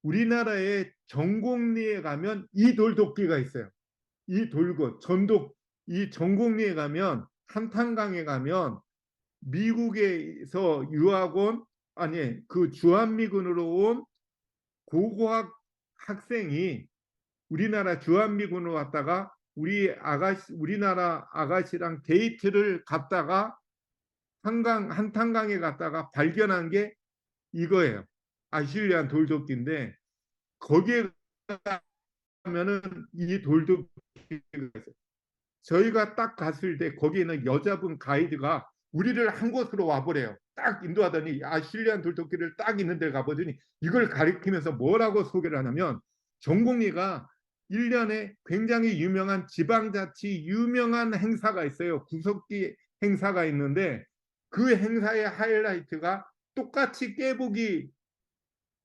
우리나라의 전곡리에 가면 이 돌도끼가 있어요. 이 돌고 이 전곡리에 가면 한탄강에 가면 미국에서 유학 온 아니 그 주한미군으로 온 고고학 학생이 우리나라 주한미군으로 왔다가 우리나라 아가씨랑 데이트를 갔다가 한탄강에 갔다가 발견한 게 이거예요. 아실리안 돌도끼인데 거기에 가면은 이 돌도끼가 있어요. 저희가 딱 갔을 때 거기에는 여자분 가이드가 우리를 한 곳으로 와보래요. 딱 인도하더니 아실리안 돌도끼를 딱 있는 데 가보더니 이걸 가리키면서 뭐라고 소개를 하냐면 전곡리가 1년에 굉장히 유명한 지방자치 유명한 행사가 있어요. 구석기 행사가 있는데 그 행사의 하이라이트가 똑같이 깨보기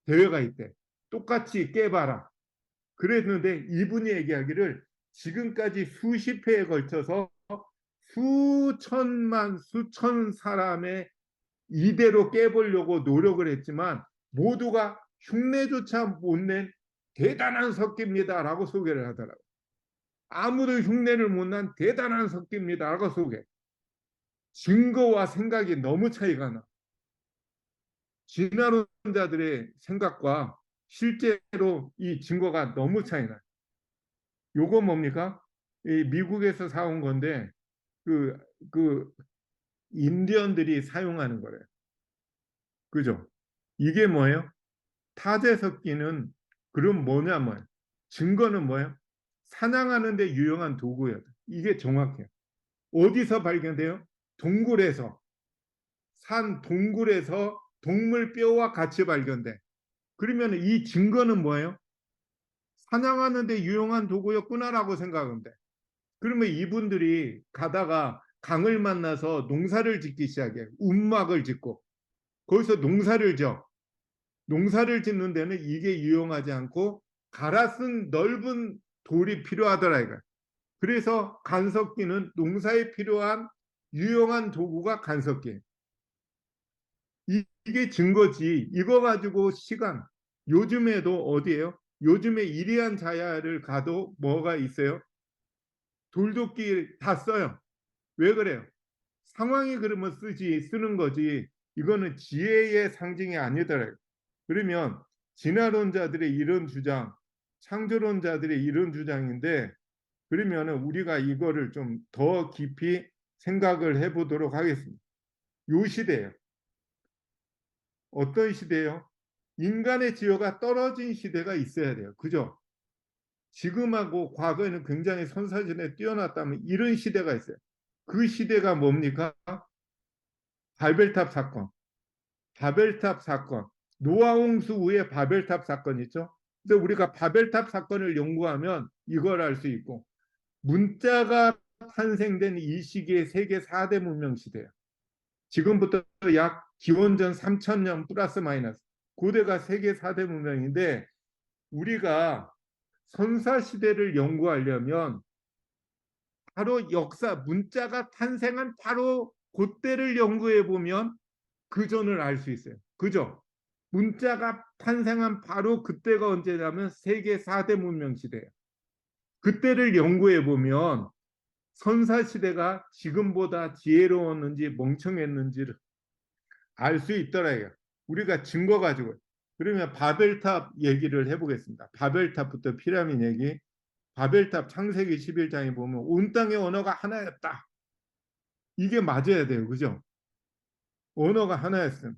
대회가 있대. 똑같이 깨봐라. 그랬는데 이분이 얘기하기를 지금까지 수십 회에 걸쳐서 수천 사람의 이대로 깨보려고 노력을 했지만 모두가 흉내조차 못 낸 대단한 석기입니다라고 소개를 하더라고요. 아무도 흉내를 못 난 대단한 석기입니다라고 소개. 증거와 생각이 너무 차이가 나. 진화론자들의 생각과 실제로 이 증거가 너무 차이나. 요거 뭡니까? 미국에서 사온 건데 그 인디언들이 사용하는 거래요. 그죠? 이게 뭐예요? 타제석기는 그럼 뭐냐면 증거는 뭐예요? 사냥하는 데 유용한 도구예요. 이게 정확해요. 어디서 발견돼요? 산 동굴에서 동물 뼈와 같이 발견돼. 그러면 이 증거는 뭐예요? 사냥하는 데 유용한 도구였구나라고 생각하면 돼. 그러면 이분들이 가다가 강을 만나서 농사를 짓기 시작해. 움막을 짓고 거기서 농사를 져. 농사를 짓는 데는 이게 유용하지 않고 갈아 쓴 넓은 돌이 필요하더라 이거. 그래서 간섭기는 농사에 필요한 유용한 도구가 간섭기. 이게 증거지. 이거 가지고 시간. 요즘에도 어디에요? 요즘에 이리한 자야를 가도 뭐가 있어요? 돌도끼 다 써요. 왜 그래요? 상황이 그러면 쓰는 거지. 이거는 지혜의 상징이 아니더라고요. 그러면 진화론자들의 이런 주장, 창조론자들의 이런 주장인데, 그러면 우리가 이거를 좀 더 깊이 생각을 해보도록 하겠습니다. 요 시대예요. 어떤 시대예요? 인간의 지혜가 떨어진 시대가 있어야 돼요. 그죠? 지금하고 과거에는 굉장히 선사진에 뛰어났다면 이런 시대가 있어요. 그 시대가 뭡니까? 바벨탑 사건. 바벨탑 사건. 노아 홍수 후에 바벨탑 사건 있죠? 그래서 우리가 바벨탑 사건을 연구하면 이걸 알 수 있고, 문자가 탄생된 이 시기의 세계 4대 문명 시대예요. 지금부터 약 기원전 3000년 플러스 마이너스. 고대가 세계 4대 문명인데, 우리가 선사 시대를 연구하려면 바로 역사, 문자가 탄생한 바로 그때를 연구해 보면 그 전을 알 수 있어요. 그죠? 문자가 탄생한 바로 그때가 언제냐면 세계 4대 문명 시대예요. 그때를 연구해 보면 선사 시대가 지금보다 지혜로웠는지 멍청했는지를 알 수 있더라고요. 우리가 증거 가지고. 그러면 바벨탑 얘기를 해보겠습니다. 바벨탑부터 피라미드 얘기. 바벨탑 창세기 11장에 보면 온 땅의 언어가 하나였다. 이게 맞아야 돼요. 그죠? 언어가 하나였어요.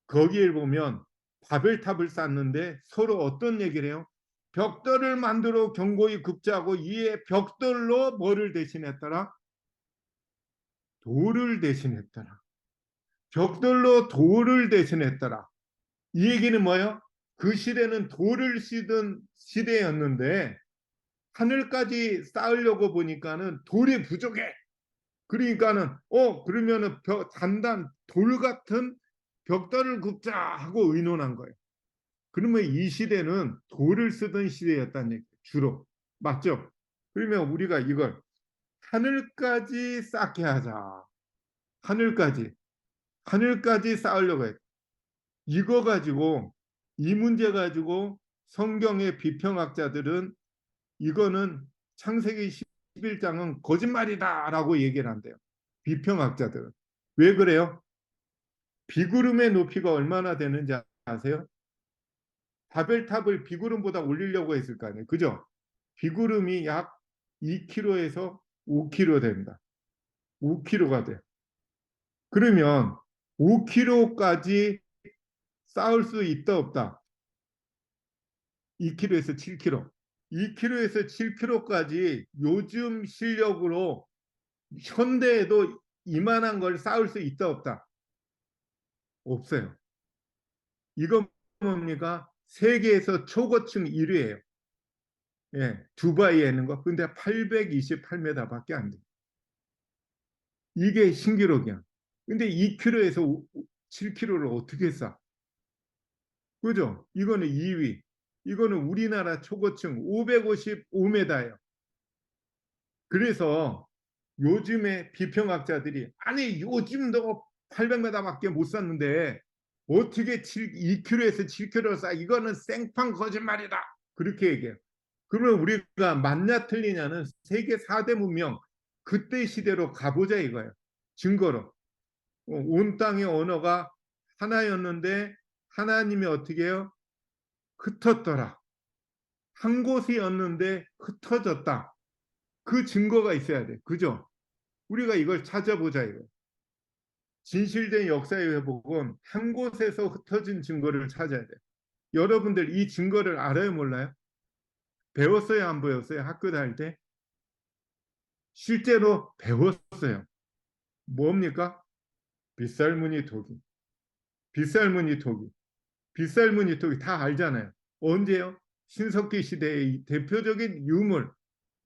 거기에 보면 바벨탑을 쌓는데 서로 어떤 얘기를 해요? 벽돌을 만들어 견고히 굽자고 이에 벽돌로 뭐를 대신했더라? 돌을 대신했더라. 벽돌로 돌을 대신했더라. 이 얘기는 뭐예요? 그 시대는 돌을 쓰던 시대였는데 하늘까지 쌓으려고 보니까는 돌이 부족해. 그러니까는 그러면은 단단 돌 같은 벽돌을 굽자 하고 의논한 거예요. 그러면 이 시대는 돌을 쓰던 시대였다는 얘기 주로. 맞죠? 그러면 우리가 이걸 하늘까지 쌓게 하자. 하늘까지 쌓으려고 해. 이거 가지고 이 문제 가지고 성경의 비평학자들은 이거는 창세기 11장은 거짓말이다라고 얘기를 한대요. 비평학자들은. 왜 그래요? 비구름의 높이가 얼마나 되는지 아세요? 바벨탑을 비구름보다 올리려고 했을 거 아니에요. 그죠? 비구름이 약 2km에서 5km 됩니다. 5km가 돼요. 그러면 5km까지 쌓을 수 있다 없다. 2km에서 7km. 2km에서 7km까지 요즘 실력으로 현대에도 이만한 걸 쌓을 수 있다 없다. 없어요. 이건 뭡니까? 세계에서 초고층 1위예요. 예, 두바이에 있는 거. 근데 828m밖에 안 돼. 이게 신기록이야. 근데 2km에서 7km를 어떻게 쌓아? 그죠? 이거는 2위. 이거는 우리나라 초고층 555m예요. 그래서 요즘에 비평학자들이 아니 요즘도 800m밖에 못 샀는데 어떻게 2km에서 7km를 쌓아? 이거는 생판 거짓말이다. 그렇게 얘기해요. 그러면 우리가 맞냐 틀리냐는 세계 4대 문명 그때 시대로 가보자 이거예요. 증거로. 온 땅의 언어가 하나였는데 하나님이 어떻게 해요? 흩었더라. 한 곳이었는데 흩어졌다. 그 증거가 있어야 돼. 그죠? 우리가 이걸 찾아보자 이거. 진실된 역사의 회복은 한 곳에서 흩어진 증거를 찾아야 돼. 여러분들 이 증거를 알아요, 몰라요? 배웠어요, 안 배웠어요? 학교 다닐 때? 실제로 배웠어요. 뭡니까? 빗살무늬 토기. 빗살무늬 토기. 빗살무늬 토기 다 알잖아요. 언제요? 신석기 시대의 대표적인 유물.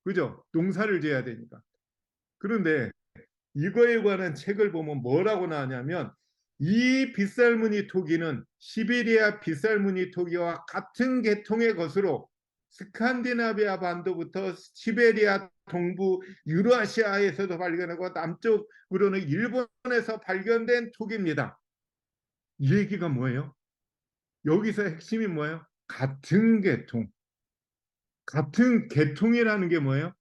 그죠? 농사를 지어야 되니까. 그런데 이거에 관한 책을 보면 뭐라고 나왔냐면 이 빗살무늬 토기는 시베리아 빗살무늬 토기와 같은 계통의 것으로 스칸디나비아 반도부터 시베리아 동부 유라시아에서도 발견하고 남쪽으로는 일본에서 발견된 토기입니다. 이 얘기가 뭐예요? 여기서 핵심이 뭐예요? 같은 계통. 같은 계통이라는 게 뭐예요?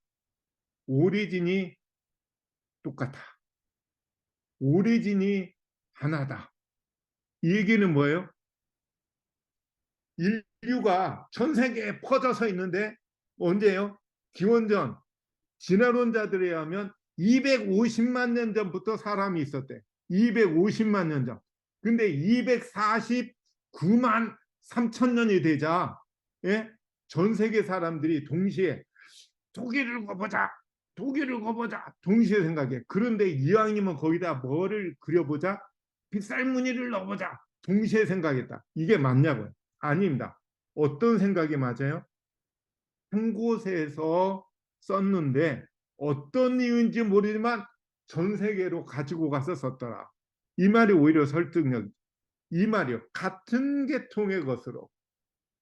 오리진이 똑같아. 오리진이 하나다. 이 얘기는 뭐예요? 인류가 전 세계에 퍼져서 있는데 언제요? 기원전 진화론자들에 의하면 250만 년 전부터 사람이 있었대. 250만 년 전. 근데 249만 3천 년이 되자 예? 전 세계 사람들이 동시에 독일을 가보자. 독일을 가보자. 동시에 생각해. 그런데 이왕이면 거기다 뭐를 그려보자. 빗살무늬를 넣어보자. 동시에 생각했다. 이게 맞냐고요? 아닙니다. 어떤 생각이 맞아요? 한 곳에서 썼는데 어떤 이유인지 모르지만 전 세계로 가지고 가서 썼더라. 이 말이 오히려 설득력. 이 말이요. 같은 계통의 것으로.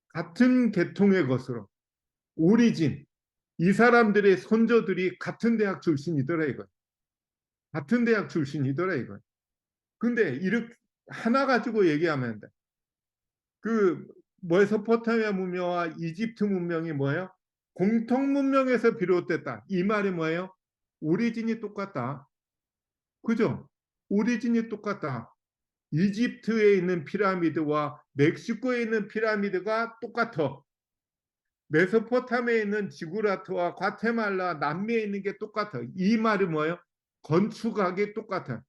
같은 계통의 것으로. 오리진. 이 사람들의 선조들이 같은 대학 출신이더라 이거. 같은 대학 출신이더라 이거. 근데 이렇게 하나 가지고 얘기하면 돼. 그 메소포타미아 문명과 이집트 문명이 뭐예요? 공통 문명에서 비롯됐다. 이 말이 뭐예요? 오리진이 똑같다. 그죠? 오리진이 똑같다. 이집트에 있는 피라미드와 멕시코에 있는 피라미드가 똑같아. 메소포타미아에 있는 지구라트와 과테말라, 남미에 있는 게 똑같아. 이 말이 뭐예요? 건축학이 똑같아.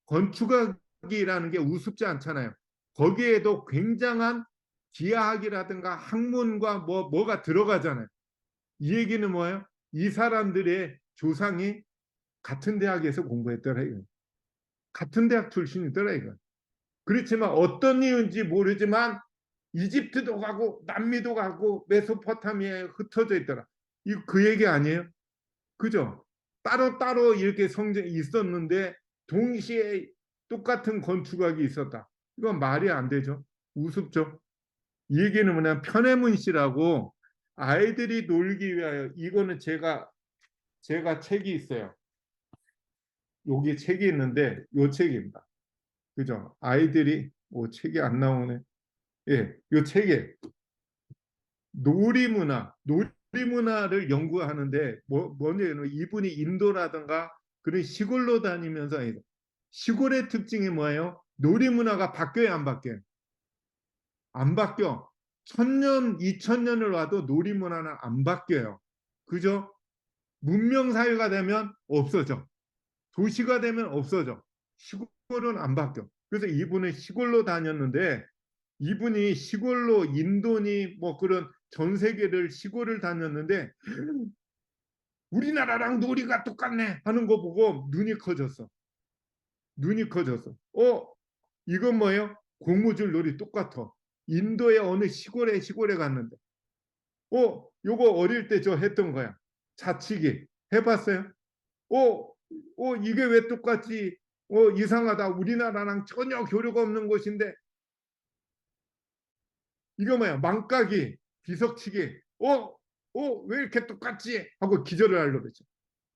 건축학이라는 게 우습지 않잖아요. 거기에도 굉장한 기하학이라든가 학문과 뭐가 들어가잖아요. 이 얘기는 뭐예요? 이 사람들의 조상이 같은 대학에서 공부했더라 이거. 같은 대학 출신이더라 이거. 그렇지만 어떤 이유인지 모르지만 이집트도 가고 남미도 가고 메소포타미아에 흩어져 있더라. 이거 그 얘기 아니에요? 그죠? 따로따로 이렇게 성전이 있었는데 동시에 똑같은 건축학이 있었다. 이건 말이 안 되죠. 우습죠. 이 얘기는 뭐냐면 편해문 씨라고 아이들이 놀기 위하여 이거는 제가 책이 있어요. 여기 책이 있는데 요 책입니다. 그죠? 아이들이 책이 안 나오네. 예, 요 책에 놀이문화를 연구하는데 뭐냐면 이분이 인도라든가 그런 시골로 다니면서 시골의 특징이 뭐예요? 놀이문화가 바뀌어요, 안 바뀌어요? 안 바뀌어. 1000년, 2000년을 와도 놀이문화는 안 바뀌어요. 그죠? 문명사회가 되면 없어져. 도시가 되면 없어져. 시골은 안 바뀌어. 그래서 이분은 시골로 다녔는데 이분이 시골로 인도니 뭐 그런 전 세계를 시골을 다녔는데 우리나라랑 놀이가 똑같네 하는 거 보고 눈이 커졌어. 눈이 커졌어. 이건 뭐예요? 고무줄 놀이 똑같아. 인도의 어느 시골에 갔는데 요거 어릴 때 저 했던 거야. 자치기 해봤어요? 이게 왜 똑같지? 이상하다. 우리나라랑 전혀 교류가 없는 곳인데 이거 뭐야? 망까기, 비석치기. 왜 이렇게 똑같지? 하고 기절을 하려고 그랬죠.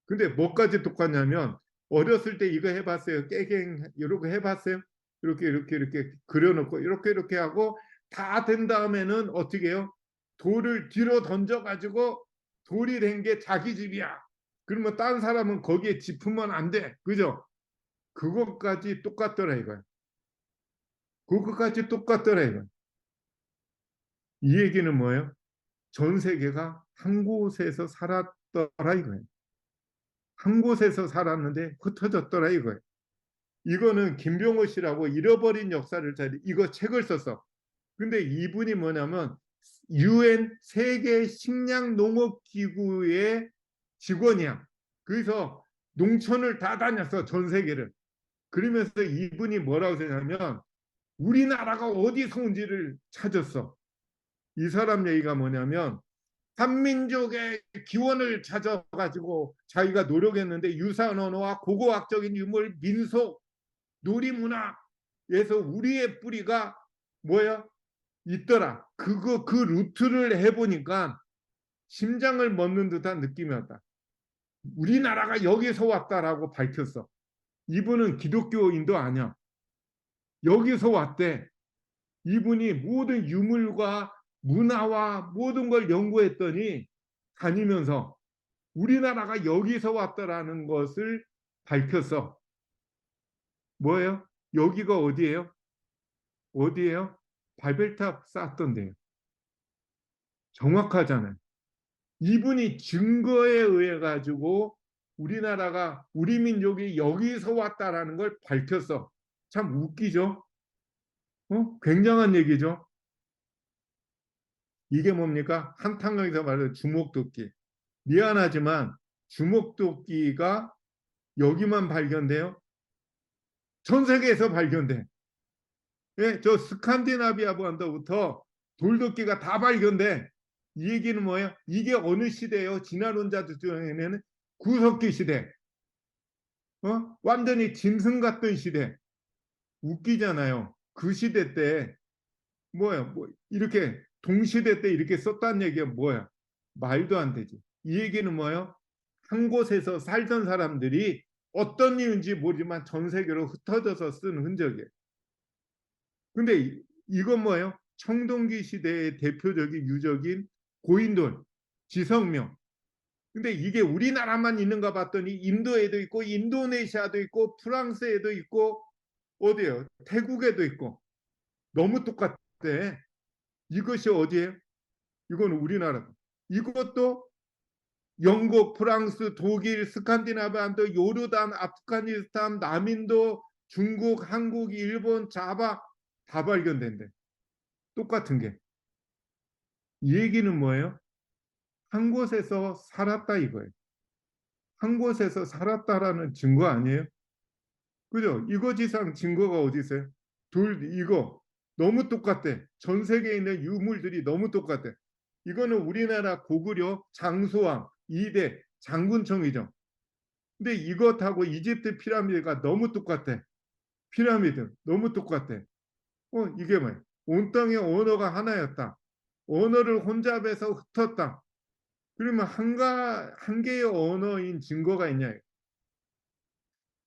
근데 뭐까지 똑같냐면 어렸을 때 이거 해봤어요. 깨갱 이렇게 해봤어요. 이렇게 그려놓고 이렇게 하고 다 된 다음에는 어떻게 해요? 돌을 뒤로 던져가지고 돌이 된 게 자기 집이야. 그러면 딴 사람은 거기에 짚으면 안 돼. 그죠? 그것까지 똑같더라 이거야. 그것까지 똑같더라 이거야. 이 얘기는 뭐예요? 전 세계가 한 곳에서 살았더라 이거예요. 한 곳에서 살았는데 흩어졌더라 이거예요. 이거는 김병호 씨라고 잃어버린 역사를 이거 책을 썼어. 근데 이분이 뭐냐면 UN 세계 식량 농업 기구의 직원이야. 그래서 농촌을 다 다녔어, 전 세계를. 그러면서 이분이 뭐라고 했냐면 우리나라가 어디서 온지를 찾았어. 이 사람 얘기가 뭐냐면 한민족의 기원을 찾아가지고 자기가 노력했는데 유산 언어와 고고학적인 유물, 민속, 놀이문화 우리의 뿌리가 뭐야? 있더라. 그 루트를 해보니까 심장을 멎는 듯한 느낌이었다. 우리나라가 여기서 왔다라고 밝혔어. 이분은 기독교인도 아니야. 여기서 왔대. 이분이 모든 유물과 문화와 모든 걸 연구했더니 다니면서 우리나라가 여기서 왔다라는 것을 밝혔어. 뭐예요? 여기가 어디예요? 어디예요? 바벨탑 쌓았던데요. 정확하잖아요. 이분이 증거에 의해 가지고 우리나라가 우리 민족이 여기서 왔다라는 걸 밝혔어. 참 웃기죠? 굉장한 얘기죠. 이게 뭡니까? 한탄강에서 말하는 주목도끼. 미안하지만 주목도끼가 여기만 발견돼요? 전 세계에서 발견돼. 예, 저 스칸디나비아 반도부터 돌도끼가 다 발견돼. 이 얘기는 뭐예요? 이게 어느 시대예요? 진화론자들 중에는 구석기 시대. 완전히 짐승 같던 시대. 웃기잖아요. 그 시대 때 뭐야? 이렇게 동시대 때 이렇게 썼다는 얘기가 뭐야? 말도 안 되지. 이 얘기는 뭐예요? 한 곳에서 살던 사람들이 어떤 이유인지 모르지만 전 세계로 흩어져서 쓴 흔적이에요. 근데 이건 뭐예요? 청동기 시대의 대표적인 유적인 고인돌, 지성명. 근데 이게 우리나라만 있는가 봤더니 인도에도 있고 인도네시아도 있고 프랑스에도 있고 어디에요? 태국에도 있고 너무 똑같대. 이것이 어디예요? 이건 우리나라. 이것도 영국, 프랑스, 독일, 스칸디나비아도 요르단, 아프가니스탄, 남인도, 중국, 한국, 일본, 자바 다 발견된대. 똑같은 게. 이 얘기는 뭐예요? 한 곳에서 살았다 이거예요. 한 곳에서 살았다라는 증거 아니에요? 그죠? 이거지상 증거가 어디 있어요? 이거 너무 똑같대. 전 세계에 있는 유물들이 너무 똑같대. 이거는 우리나라 고구려 장수왕 2대 장군청이죠. 근데 이것하고 이집트 피라미드가 너무 똑같대. 피라미드 너무 똑같대. 이게 뭐야? 온 땅의 언어가 하나였다. 언어를 혼잡해서 흩었다. 그러면 한 개의 언어인 증거가 있냐?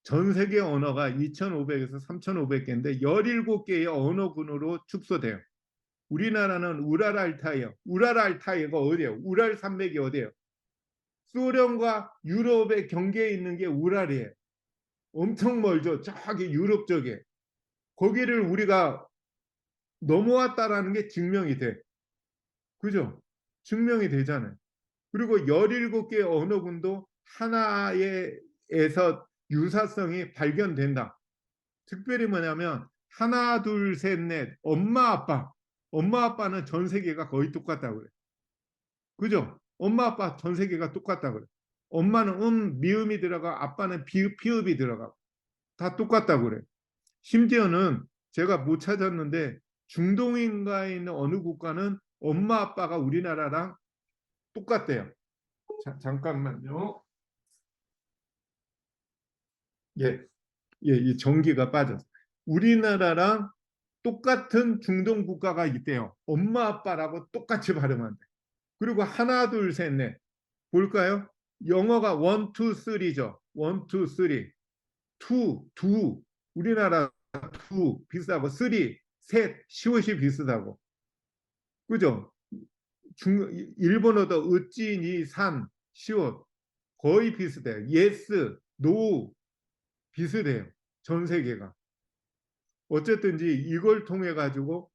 전 세계 언어가 2,500에서 3,500개인데 17개의 언어군으로 축소돼요. 우리나라는 우랄알타이어. 우랄알타이어가 어디예요? 우랄 산맥이 어디예요? 소련과 유럽의 경계에 있는 게 우랄이에요. 엄청 멀죠. 저기 유럽 쪽에. 거기를 우리가 넘어왔다라는 게 증명이 돼. 그죠? 증명이 되잖아요. 그리고 17개의 언어군도 하나에서 유사성이 발견된다. 특별히 뭐냐면 하나, 둘, 셋, 넷, 엄마, 아빠. 엄마, 아빠는 전 세계가 거의 똑같다고 그래. 그죠? 엄마, 아빠 전 세계가 똑같다고 그래. 엄마는 미음이 들어가, 아빠는 피읍이 들어가. 다 똑같다고 그래. 심지어는 제가 못 찾았는데 중동인가에 있는 어느 국가는 엄마, 아빠가 우리나라랑 똑같대요. 자, 잠깐만요. 예, 이 전기가 빠졌어. 우리나라랑 똑같은 중동 국가가 있대요. 엄마, 아빠라고 똑같이 발음한대. 그리고 하나, 둘, 셋, 넷. 볼까요? 영어가 1, 2, 3죠. 1, 2, 3. 2, 2. 우리나라 2 비슷하고 3, 셋, 시옷이 비슷하고. 그죠? 일본어도 으찌니, 산, 시옷 거의 비슷해요. yes, no 비슷해요. 전 세계가. 어쨌든지 이걸 통해 가지고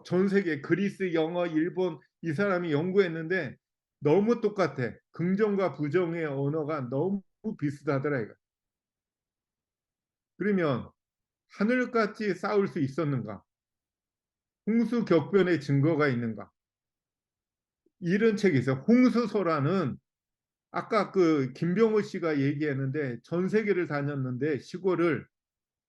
전 세계 그리스, 영어, 일본 이 사람이 연구했는데 너무 똑같아. 긍정과 부정의 언어가 너무 비슷하더라 이거. 그러면 하늘같이 싸울 수 있었는가? 홍수 격변의 증거가 있는가? 이런 책이 있어요. 홍수소라는 아까 그 김병호 씨가 얘기했는데 전 세계를 다녔는데 시골을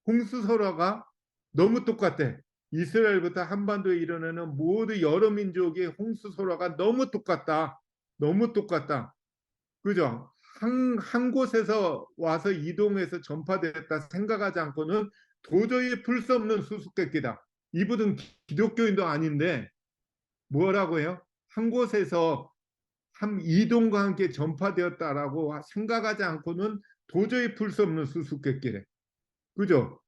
홍수설화가 너무 똑같대. 이스라엘부터 한반도에 이르는 모두 여러 민족의 홍수설화가 너무 똑같다. 너무 똑같다. 그죠? 한 곳에서 와서 이동해서 전파됐다 생각하지 않고는 도저히 풀 수 없는 수수께끼다. 이분은 기독교인도 아닌데 뭐라고 해요? 한 곳에서 한 이동과 함께 전파되었다라고 생각하지 않고는 도저히 풀 수 없는 수수께끼래. 그죠?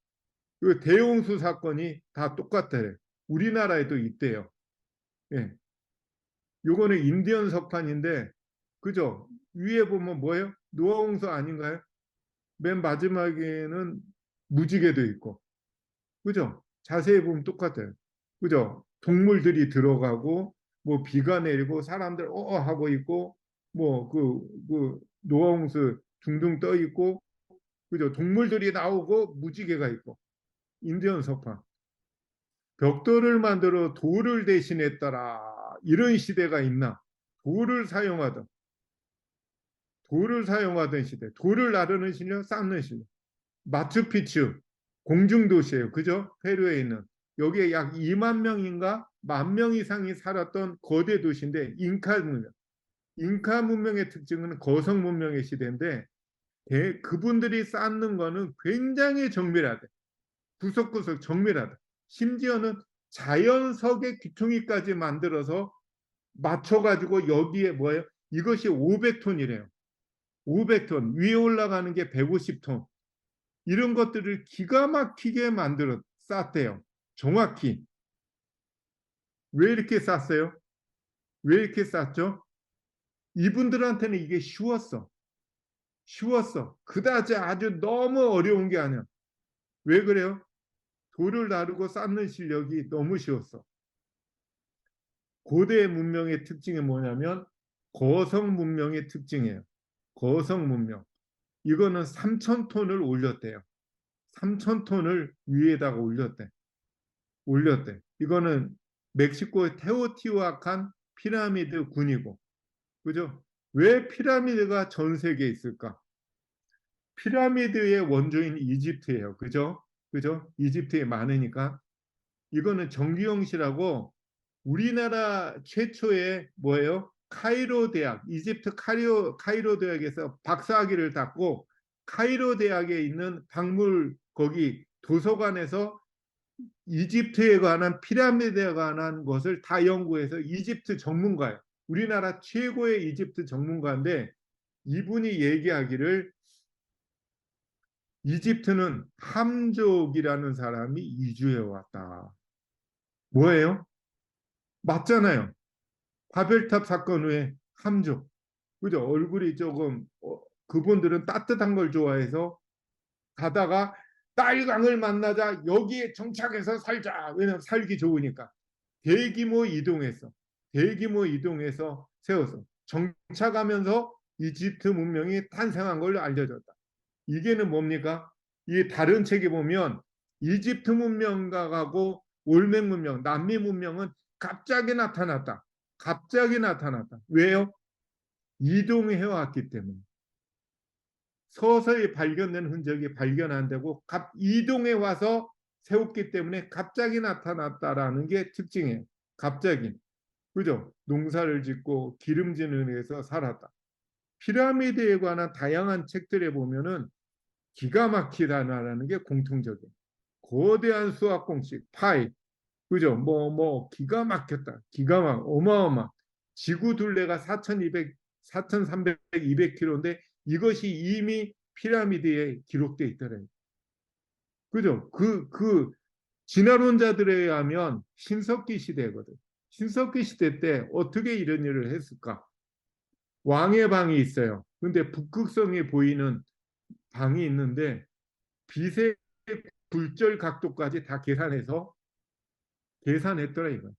그 대홍수 사건이 다 똑같아요. 우리나라에도 있대요. 예. 요거는 인디언 석판인데, 그죠? 위에 보면 뭐예요? 노아홍수 아닌가요? 맨 마지막에는 무지개도 있고, 그죠? 자세히 보면 똑같아요. 그죠? 동물들이 들어가고, 뭐 비가 내리고, 사람들 하고 있고, 뭐 그 노아홍수 둥둥 떠 있고, 그죠? 동물들이 나오고 무지개가 있고, 인디언 석판. 벽돌을 만들어 돌을 대신했더라. 이런 시대가 있나? 돌을 사용하던, 돌을 사용하던 시대. 돌을 나르는 실력, 쌓는 실력. 마추픽추, 공중도시예요. 그죠? 페루에 있는. 여기에 약 2만 명인가? 1만 명 이상이 살았던 거대 도시인데, 잉카 문명. 잉카 문명의 특징은 거성 문명의 시대인데, 그분들이 쌓는 거는 굉장히 정밀하대. 구석구석 정밀하다. 심지어는 자연석의 귀퉁이까지 만들어서 맞춰가지고 여기에 뭐예요? 이것이 500톤이래요. 500톤. 위에 올라가는 게 150톤. 이런 것들을 기가 막히게 만들어 쌌대요. 정확히. 왜 이렇게 쌌어요? 왜 이렇게 쌌죠? 이분들한테는 이게 쉬웠어. 쉬웠어. 그다지 아주 너무 어려운 게 아니야. 왜 그래요? 돌을 나르고 쌓는 실력이 너무 쉬웠어. 고대 문명의 특징이 뭐냐면 거성 문명의 특징이에요. 거성 문명. 이거는 3,000톤을 올렸대요. 3,000톤을 위에다가 올렸대. 이거는 멕시코의 테오티후아칸 피라미드 군이고. 그죠? 왜 피라미드가 전 세계에 있을까? 피라미드의 원조인 이집트예요. 그죠? 그죠? 이집트에 많으니까. 이거는 정기영 씨라고 우리나라 최초의 뭐예요? 카이로 대학, 이집트 카이로 대학에서 박사학위를 땄고 카이로 대학에 있는 박물 거기 도서관에서 이집트에 관한 피라미드에 관한 것을 다 연구해서 이집트 전문가예요. 우리나라 최고의 이집트 전문가인데 이분이 얘기하기를 이집트는 함족이라는 사람이 이주해 왔다. 뭐예요? 맞잖아요. 바벨탑 사건 후에 함족. 그죠? 얼굴이 조금 그분들은 따뜻한 걸 좋아해서 가다가 딸강을 만나자 여기에 정착해서 살자. 왜냐면 살기 좋으니까. 대규모 이동해서 대규모 이동해서 세워서 정착하면서 이집트 문명이 탄생한 걸로 알려졌다. 이게는 뭡니까? 이 다른 책에 보면 이집트 문명가하고 올메 문명, 남미 문명은 갑자기 나타났다. 갑자기 나타났다. 왜요? 이동해 왔기 때문에. 서서히 발견된 흔적이 발견 안 되고 이동해 와서 세웠기 때문에 갑자기 나타났다라는 게 특징이에요. 갑자기. 그죠? 농사를 짓고 기름진을 해서 살았다. 피라미드에 관한 다양한 책들에 보면은 기가 막히다라는 게 공통적이에요. 거대한 수학 공식, 파이, 그죠? 기가 막혔다. 기가 막, 어마어마. 지구 둘레가 4,200, 4,300, 200km인데 이것이 이미 피라미드에 기록돼 있더래요. 그죠? 진화론자들에 의하면 신석기 시대거든. 신석기 시대 때 어떻게 이런 일을 했을까? 왕의 방이 있어요. 근데 북극성이 보이는 방이 있는데 빛의 굴절 각도까지 다 계산했더라 이거.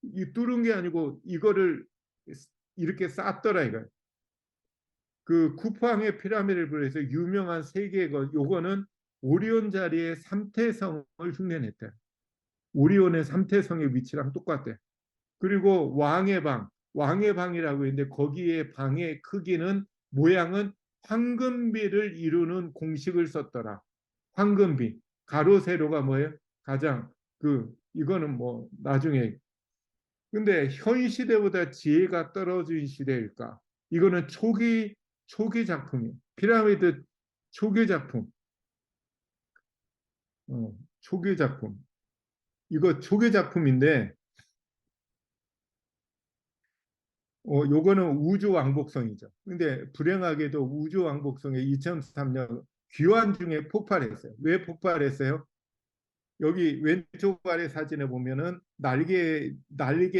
이 뚫은 게 아니고 이거를 이렇게 쌓았더라 이거. 그 쿠팡의 피라미드를 비해서 유명한 세계의 것 요거는 오리온 자리의 삼태성을 흉내냈대. 오리온의 삼태성의 위치랑 똑같대. 그리고 왕의 방이라고 있는데 거기에 방의 크기는 모양은 황금비를 이루는 공식을 썼더라. 황금비. 가로 세로가 뭐예요? 가장 이거는 뭐 나중에 근데 현 시대보다 지혜가 떨어진 시대일까? 이거는 초기, 초기, 작품이에요. 피라미드 초기 작품. 초기 작품. 이거 초기 작품인데, 요거는 우주 왕복성이죠. 근데 불행하게도 우주 왕복성에 2003년 귀환 중에 폭발했어요. 왜 폭발했어요? 여기 왼쪽 아래 사진에 보면은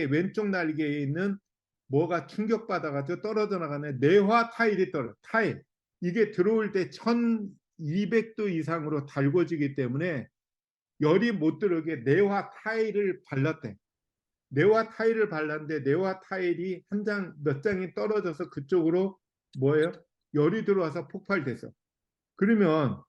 왼쪽 날개에 있는 뭐가 충격받아가지고 떨어져 나가는 내화 타일이 타일. 이게 들어올 때 1200도 이상으로 달궈지기 때문에 열이 못 들어오게 내화 타일을 발랐대. 내화 타일을 발랐는데 내화 타일이 몇 장이 떨어져서 그쪽으로 뭐예요? 열이 들어와서 폭발돼서. 그러면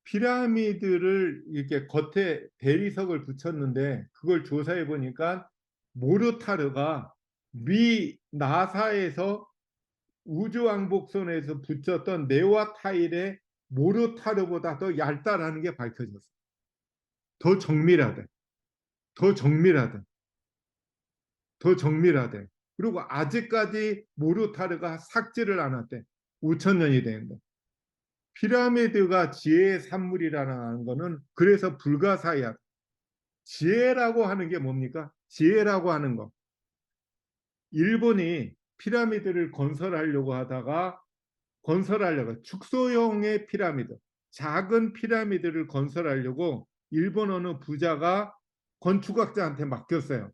피라미드를 이렇게 겉에 대리석을 붙였는데 그걸 조사해 보니까 모르타르가 미 나사에서 우주왕복선에서 붙였던 네와 타일의 모르타르보다 더 얇다라는 게 밝혀졌어. 더 정밀하대. 더 정밀하대. 더 정밀하대. 그리고 아직까지 모르타르가 삭제를 안 했대. 5천 년이 되는데. 피라미드가 지혜의 산물이라는 거는 그래서 불가사의하다. 지혜라고 하는 게 뭡니까? 지혜라고 하는 거. 일본이 피라미드를 축소형의 피라미드, 작은 피라미드를 건설하려고 일본 어느 부자가 건축학자한테 맡겼어요.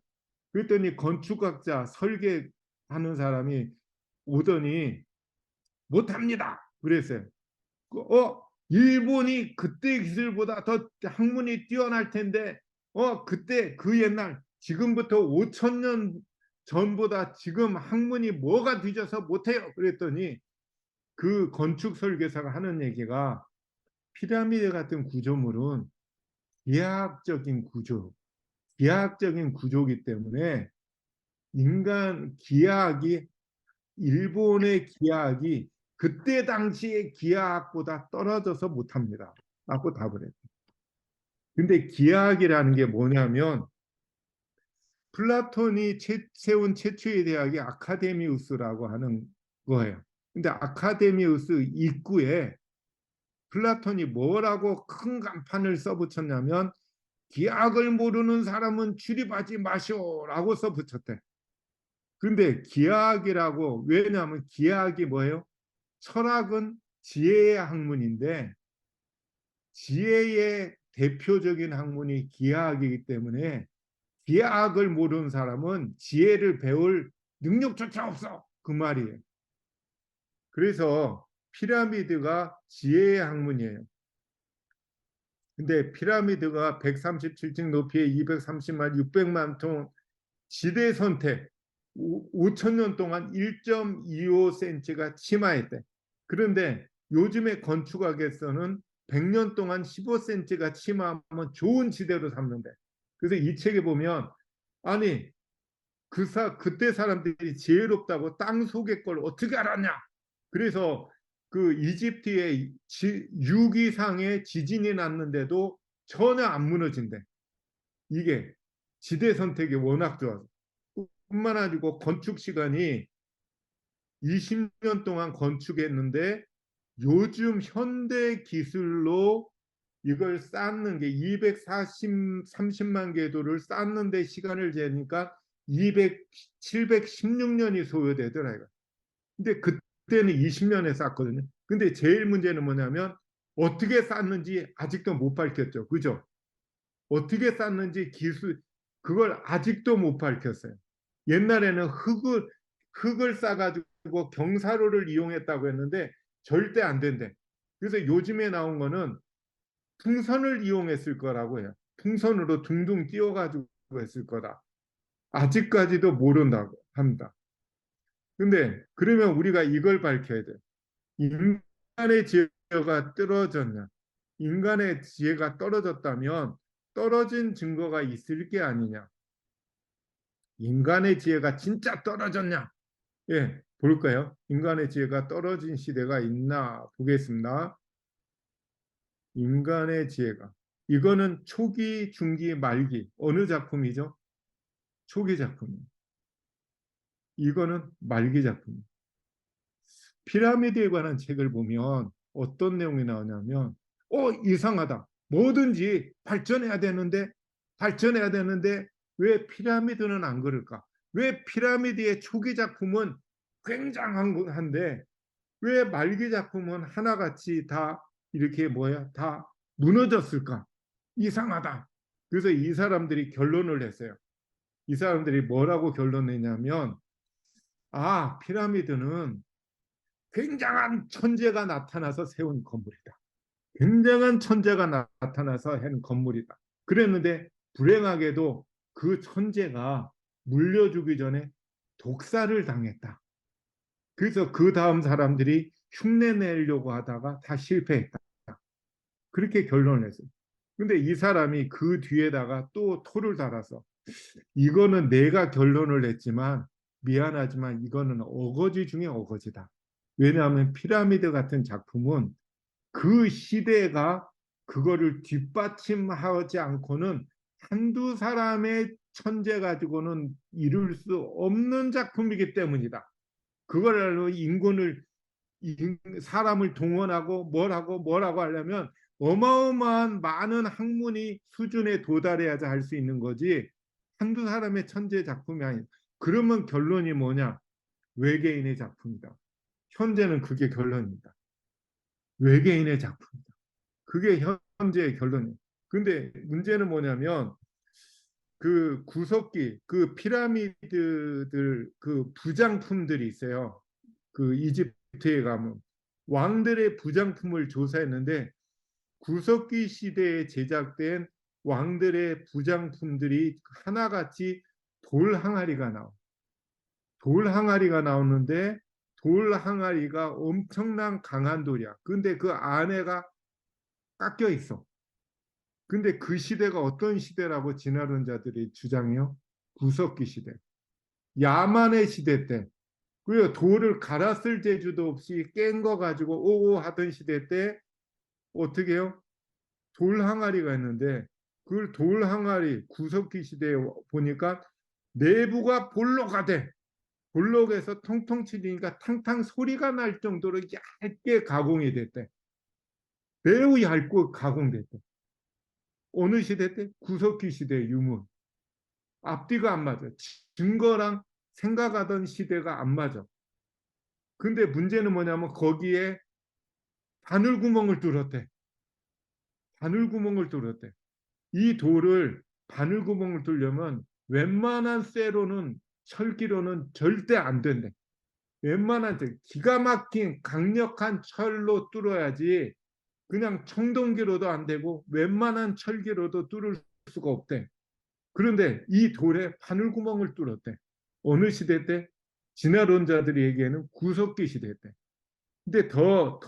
그랬더니 건축학자 설계하는 사람이 오더니 못합니다. 그랬어요. 일본이 그때 기술보다 더 학문이 뛰어날 텐데, 그때 그 옛날, 지금부터 5천 년 전보다 지금 학문이 뭐가 뒤져서 못해요. 그랬더니 그 건축 설계사가 하는 얘기가 피라미드 같은 구조물은 기하학적인 구조이기 때문에 일본의 기하학이 그때 당시의 기하학보다 떨어져서 못합니다. 라고 답을 했어요. 근데 기하학이라는 게 뭐냐면 플라톤이 세운 최초의 대학이 아카데미우스라고 하는 거예요. 근데 아카데미우스 입구에 플라톤이 뭐라고 큰 간판을 써붙였냐면 기하학을 모르는 사람은 출입하지 마시오라고 써붙였대. 근데 왜냐하면 기하학이 뭐예요? 철학은 지혜의 학문인데 지혜의 대표적인 학문이 기하학이기 때문에 기하학을 모르는 사람은 지혜를 배울 능력조차 없어. 그 말이에요. 그래서 피라미드가 지혜의 학문이에요. 근데 피라미드가 137층 높이에 230만 600만 톤 지대 선택 5천 년 동안 1.25cm가 침하했대. 그런데 요즘의 건축학에서는 100년 동안 15cm가 침하면 좋은 지대로 삼는데. 그래서 이 책에 보면 아니 그때 사람들이 지혜롭다고 땅 속의 걸 어떻게 알았냐? 그래서 그 이집트의 6.2상에 지진이 났는데도 전혀 안 무너진대. 이게 지대 선택이 워낙 좋아서. 뿐만 아니고 건축 시간이 20년 동안 건축했는데 요즘 현대 기술로 이걸 쌓는 게 30만 궤도를 쌓는데 시간을 재니까 716년이 소요되더라고요. 근데 그때는 20년에 쌓거든요. 근데 제일 문제는 뭐냐면 어떻게 쌓는지 아직도 못 밝혔죠. 그죠? 어떻게 쌓는지 그걸 아직도 못 밝혔어요. 옛날에는 흙을 싸가지고 경사로를 이용했다고 했는데 절대 안 된대. 그래서 요즘에 나온 거는 풍선을 이용했을 거라고 해요. 풍선으로 둥둥 띄워가지고 했을 거다. 아직까지도 모른다고 합니다. 근데 그러면 우리가 이걸 밝혀야 돼. 인간의 지혜가 떨어졌냐? 인간의 지혜가 떨어졌다면 떨어진 증거가 있을 게 아니냐? 인간의 지혜가 진짜 떨어졌냐? 예, 볼까요? 인간의 지혜가 떨어진 시대가 있나 보겠습니다. 인간의 지혜가. 이거는 초기, 중기, 말기. 어느 작품이죠? 초기 작품. 이거는 말기 작품. 피라미드에 관한 책을 보면 어떤 내용이 나오냐면 이상하다. 뭐든지 발전해야 되는데 왜 피라미드는 안 그럴까? 왜 피라미드의 초기 작품은 굉장한데 왜 말기 작품은 하나같이 다 이렇게 다 무너졌을까? 이상하다. 그래서 이 사람들이 결론을 냈어요. 이 사람들이 뭐라고 결론내냐면 피라미드는 굉장한 천재가 나타나서 세운 건물이다. 굉장한 천재가 나타나서 한 건물이다. 그랬는데 불행하게도 그 천재가 물려주기 전에 독사를 당했다. 그래서 그 다음 사람들이 흉내내려고 하다가 다 실패했다. 그렇게 결론을 냈어요. 근데 이 사람이 그 뒤에다가 또 토를 달아서 이거는 내가 결론을 냈지만 미안하지만 이거는 어거지 중에 어거지다. 왜냐하면 피라미드 같은 작품은 그 시대가 그거를 뒷받침하지 않고는 한두 사람의 천재 가지고는 이룰 수 없는 작품이기 때문이다. 그걸 사람을 동원하고 뭐라고 하려면 어마어마한 많은 학문이 수준에 도달해야지 할 수 있는 거지 한두 사람의 천재 작품이 아니다. 그러면 결론이 뭐냐? 외계인의 작품이다. 현재는 그게 결론입니다. 외계인의 작품이다. 그게 현재의 결론이에요. 근데 문제는 뭐냐면 그 구석기, 그 피라미드들 그 부장품들이 있어요. 그 이집트에 가면 왕들의 부장품을 조사했는데 구석기 시대에 제작된 왕들의 부장품들이 하나같이 돌 항아리가 나와. 돌 항아리가 나오는데 돌 항아리가 엄청난 강한 돌이야. 근데 그 안에가 깎여 있어. 근데 그 시대가 어떤 시대라고 진화론자들이 주장해요? 구석기 시대. 야만의 시대 때. 그리고 돌을 갈아 쓸 재주도 없이 깬 거 가지고 오오 하던 시대 때 어떻게 해요? 돌 항아리가 있는데 그 돌 항아리 구석기 시대에 보니까 내부가 볼록가 돼. 볼록에서 통통 치니까 탕탕 소리가 날 정도로 얇게 가공이 됐대. 매우 얇고 가공됐대. 어느 시대 때? 구석기 시대 유물. 앞뒤가 안 맞아. 증거랑 생각하던 시대가 안 맞아. 근데 문제는 뭐냐면 거기에 바늘구멍을 뚫었대. 바늘구멍을 뚫었대. 이 돌을 바늘구멍을 뚫려면 웬만한 쇠로는 철기로는 절대 안 된대. 웬만한 기가 막힌 강력한 철로 뚫어야지 그냥 청동기로도 안 되고 웬만한 철기로도 뚫을 수가 없대. 그런데 이 돌에 바늘구멍을 뚫었대. 어느 시대 때? 진화론자들이 얘기하는 구석기 시대 때. 근데 더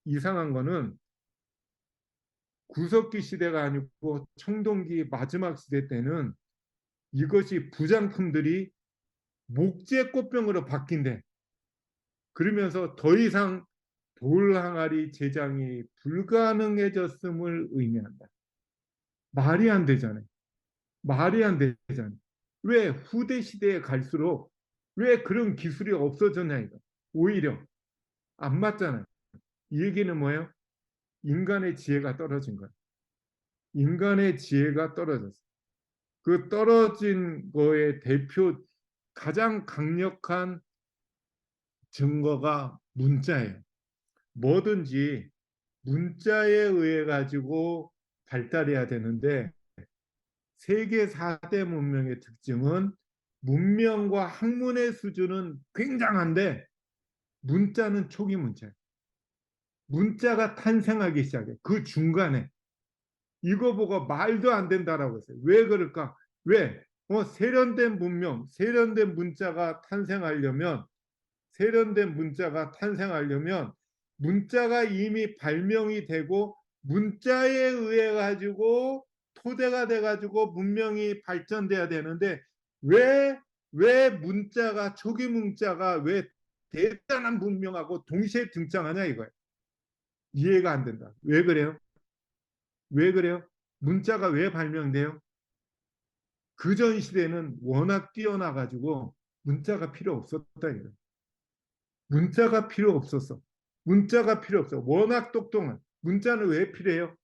이상한 거는 구석기 시대가 아니고 청동기 마지막 시대 때는 이것이 부장품들이 목재 꽃병으로 바뀐대. 그러면서 더 이상 돌 항아리 제작이 불가능해졌음을 의미한다. 말이 안 되잖아요. 말이 안 되잖아요. 왜 후대 시대에 갈수록 왜 그런 기술이 없어졌냐 이거. 오히려 안 맞잖아요. 이 얘기는 뭐예요? 인간의 지혜가 떨어진 거예요. 인간의 지혜가 떨어졌어요. 그 떨어진 거의 대표 가장 강력한 증거가 문자예요. 뭐든지 문자에 의해 가지고 발달해야 되는데 세계 4대 문명의 특징은 문명과 학문의 수준은 굉장한데 문자는 초기 문자예요. 문자가 탄생하기 시작해. 그 중간에 이거 보고 말도 안 된다라고 했어요. 왜 그럴까? 왜? 세련된 문명, 세련된 문자가 탄생하려면 문자가 이미 발명이 되고 문자에 의해 가지고 토대가 돼 가지고 문명이 발전돼야 되는데 왜 문자가 초기 문자가 왜 대단한 문명하고 동시에 등장하냐 이거예요. 이해가 안 된다. 왜 그래요? 왜 그래요? 문자가 왜 발명돼요? 그전 시대는 워낙 뛰어나 가지고 문자가 필요 없었다 이거예요. 문자가 필요 없었어. 문자가 필요 없어. 워낙 똑똑한. 문자는 왜 필요해요?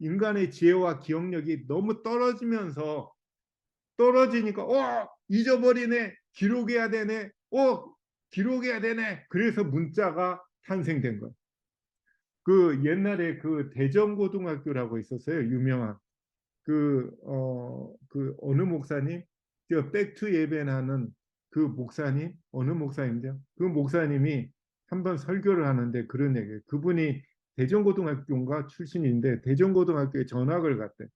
인간의 지혜와 기억력이 너무 떨어지니까 잊어버리네. 기록해야 되네. 기록해야 되네. 그래서 문자가 탄생된 거예요. 그 옛날에 그 대전고등학교라고 있었어요. 유명한. 그 어느 목사님, 저 백투 예배하는 그 목사님, 어느 목사님이죠? 그 목사님이 한번 설교를 하는데 그런 얘기예요. 그분이 대전고등학교인가 출신인데 대전고등학교에 전학을 갔대.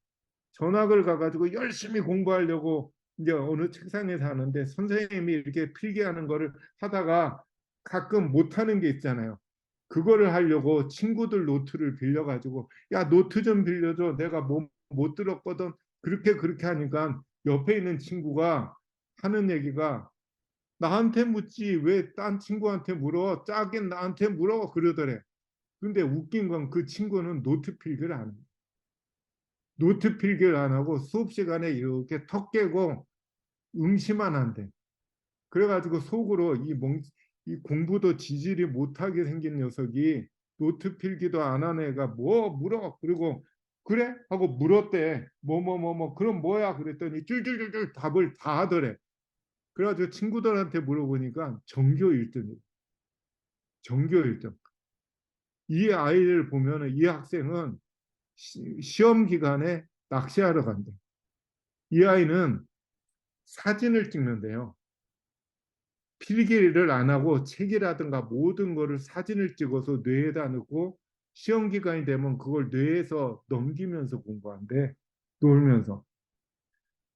전학을 가가지고 열심히 공부하려고 이제 어느 책상에서 하는데 선생님이 이렇게 필기하는 거를 하다가 가끔 못하는 게 있잖아요. 그거를 하려고 친구들 노트를 빌려가지고 야 노트 좀 빌려줘. 내가 뭐 못 들었거든. 그렇게 하니까 옆에 있는 친구가 하는 얘기가 나한테 묻지 왜 딴 친구한테 물어? 짜긴 나한테 물어 그러더래. 근데 웃긴 건 그 친구는 노트 필기를 안 해. 노트 필기를 안 하고 수업 시간에 이렇게 턱 깨고 응시만 한대. 그래가지고 속으로 이 공부도 지질이 못하게 생긴 녀석이 노트 필기도 안 하는 애가 뭐 물어. 그리고 그래? 하고 물었대. 그럼 뭐야? 그랬더니 줄줄줄줄 답을 다 하더래. 그래가지고 친구들한테 물어보니까 전교 1등이에요. 전교 1등. 이 아이를 보면은 이 학생은 시험 기간에 낚시하러 간대. 이 아이는 사진을 찍는데요. 필기를 안 하고 책이라든가 모든 거를 사진을 찍어서 뇌에다 넣고 시험 기간이 되면 그걸 뇌에서 넘기면서 공부한대. 놀면서.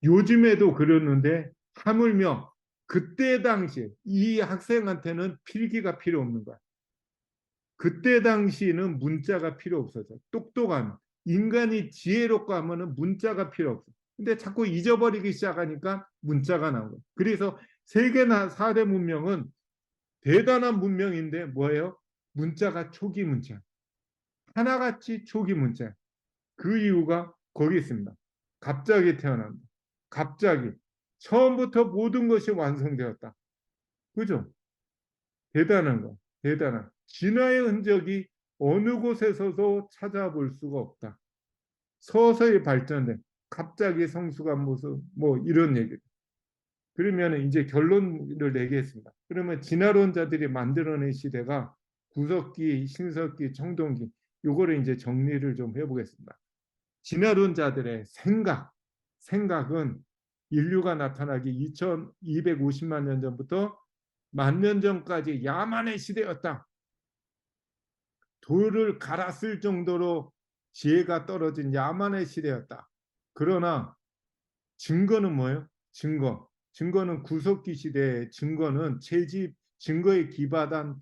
요즘에도 그러는데 하물며 그때 당시에 이 학생한테는 필기가 필요 없는 거야. 그때 당시에는 문자가 필요 없어서 똑똑한 인간이 지혜롭고 하면은 문자가 필요 없어. 근데 자꾸 잊어버리기 시작하니까 문자가 나온 거야. 그래서 세계나 4대 문명은 대단한 문명인데 뭐예요? 문자가 초기 문자. 하나같이 초기 문자. 그 이유가 거기 있습니다. 갑자기 태어난다. 갑자기. 처음부터 모든 것이 완성되었다. 그죠? 대단한 거. 대단한. 진화의 흔적이 어느 곳에서도 찾아볼 수가 없다. 서서히 발전된 갑자기 성숙한 모습 뭐 이런 얘기. 그러면 이제 결론을 내겠습니다. 그러면 진화론자들이 만들어낸 시대가 구석기, 신석기, 청동기 요거를 이제 정리를 좀 해보겠습니다. 진화론자들의 생각은 인류가 나타나기 2250만 년 전부터 10,000년 전까지 야만의 시대였다. 돌을 갈아 쓸 정도로 지혜가 떨어진 야만의 시대였다. 그러나 증거는 뭐예요? 증거는 구석기 시대의 증거는 증거에 기반한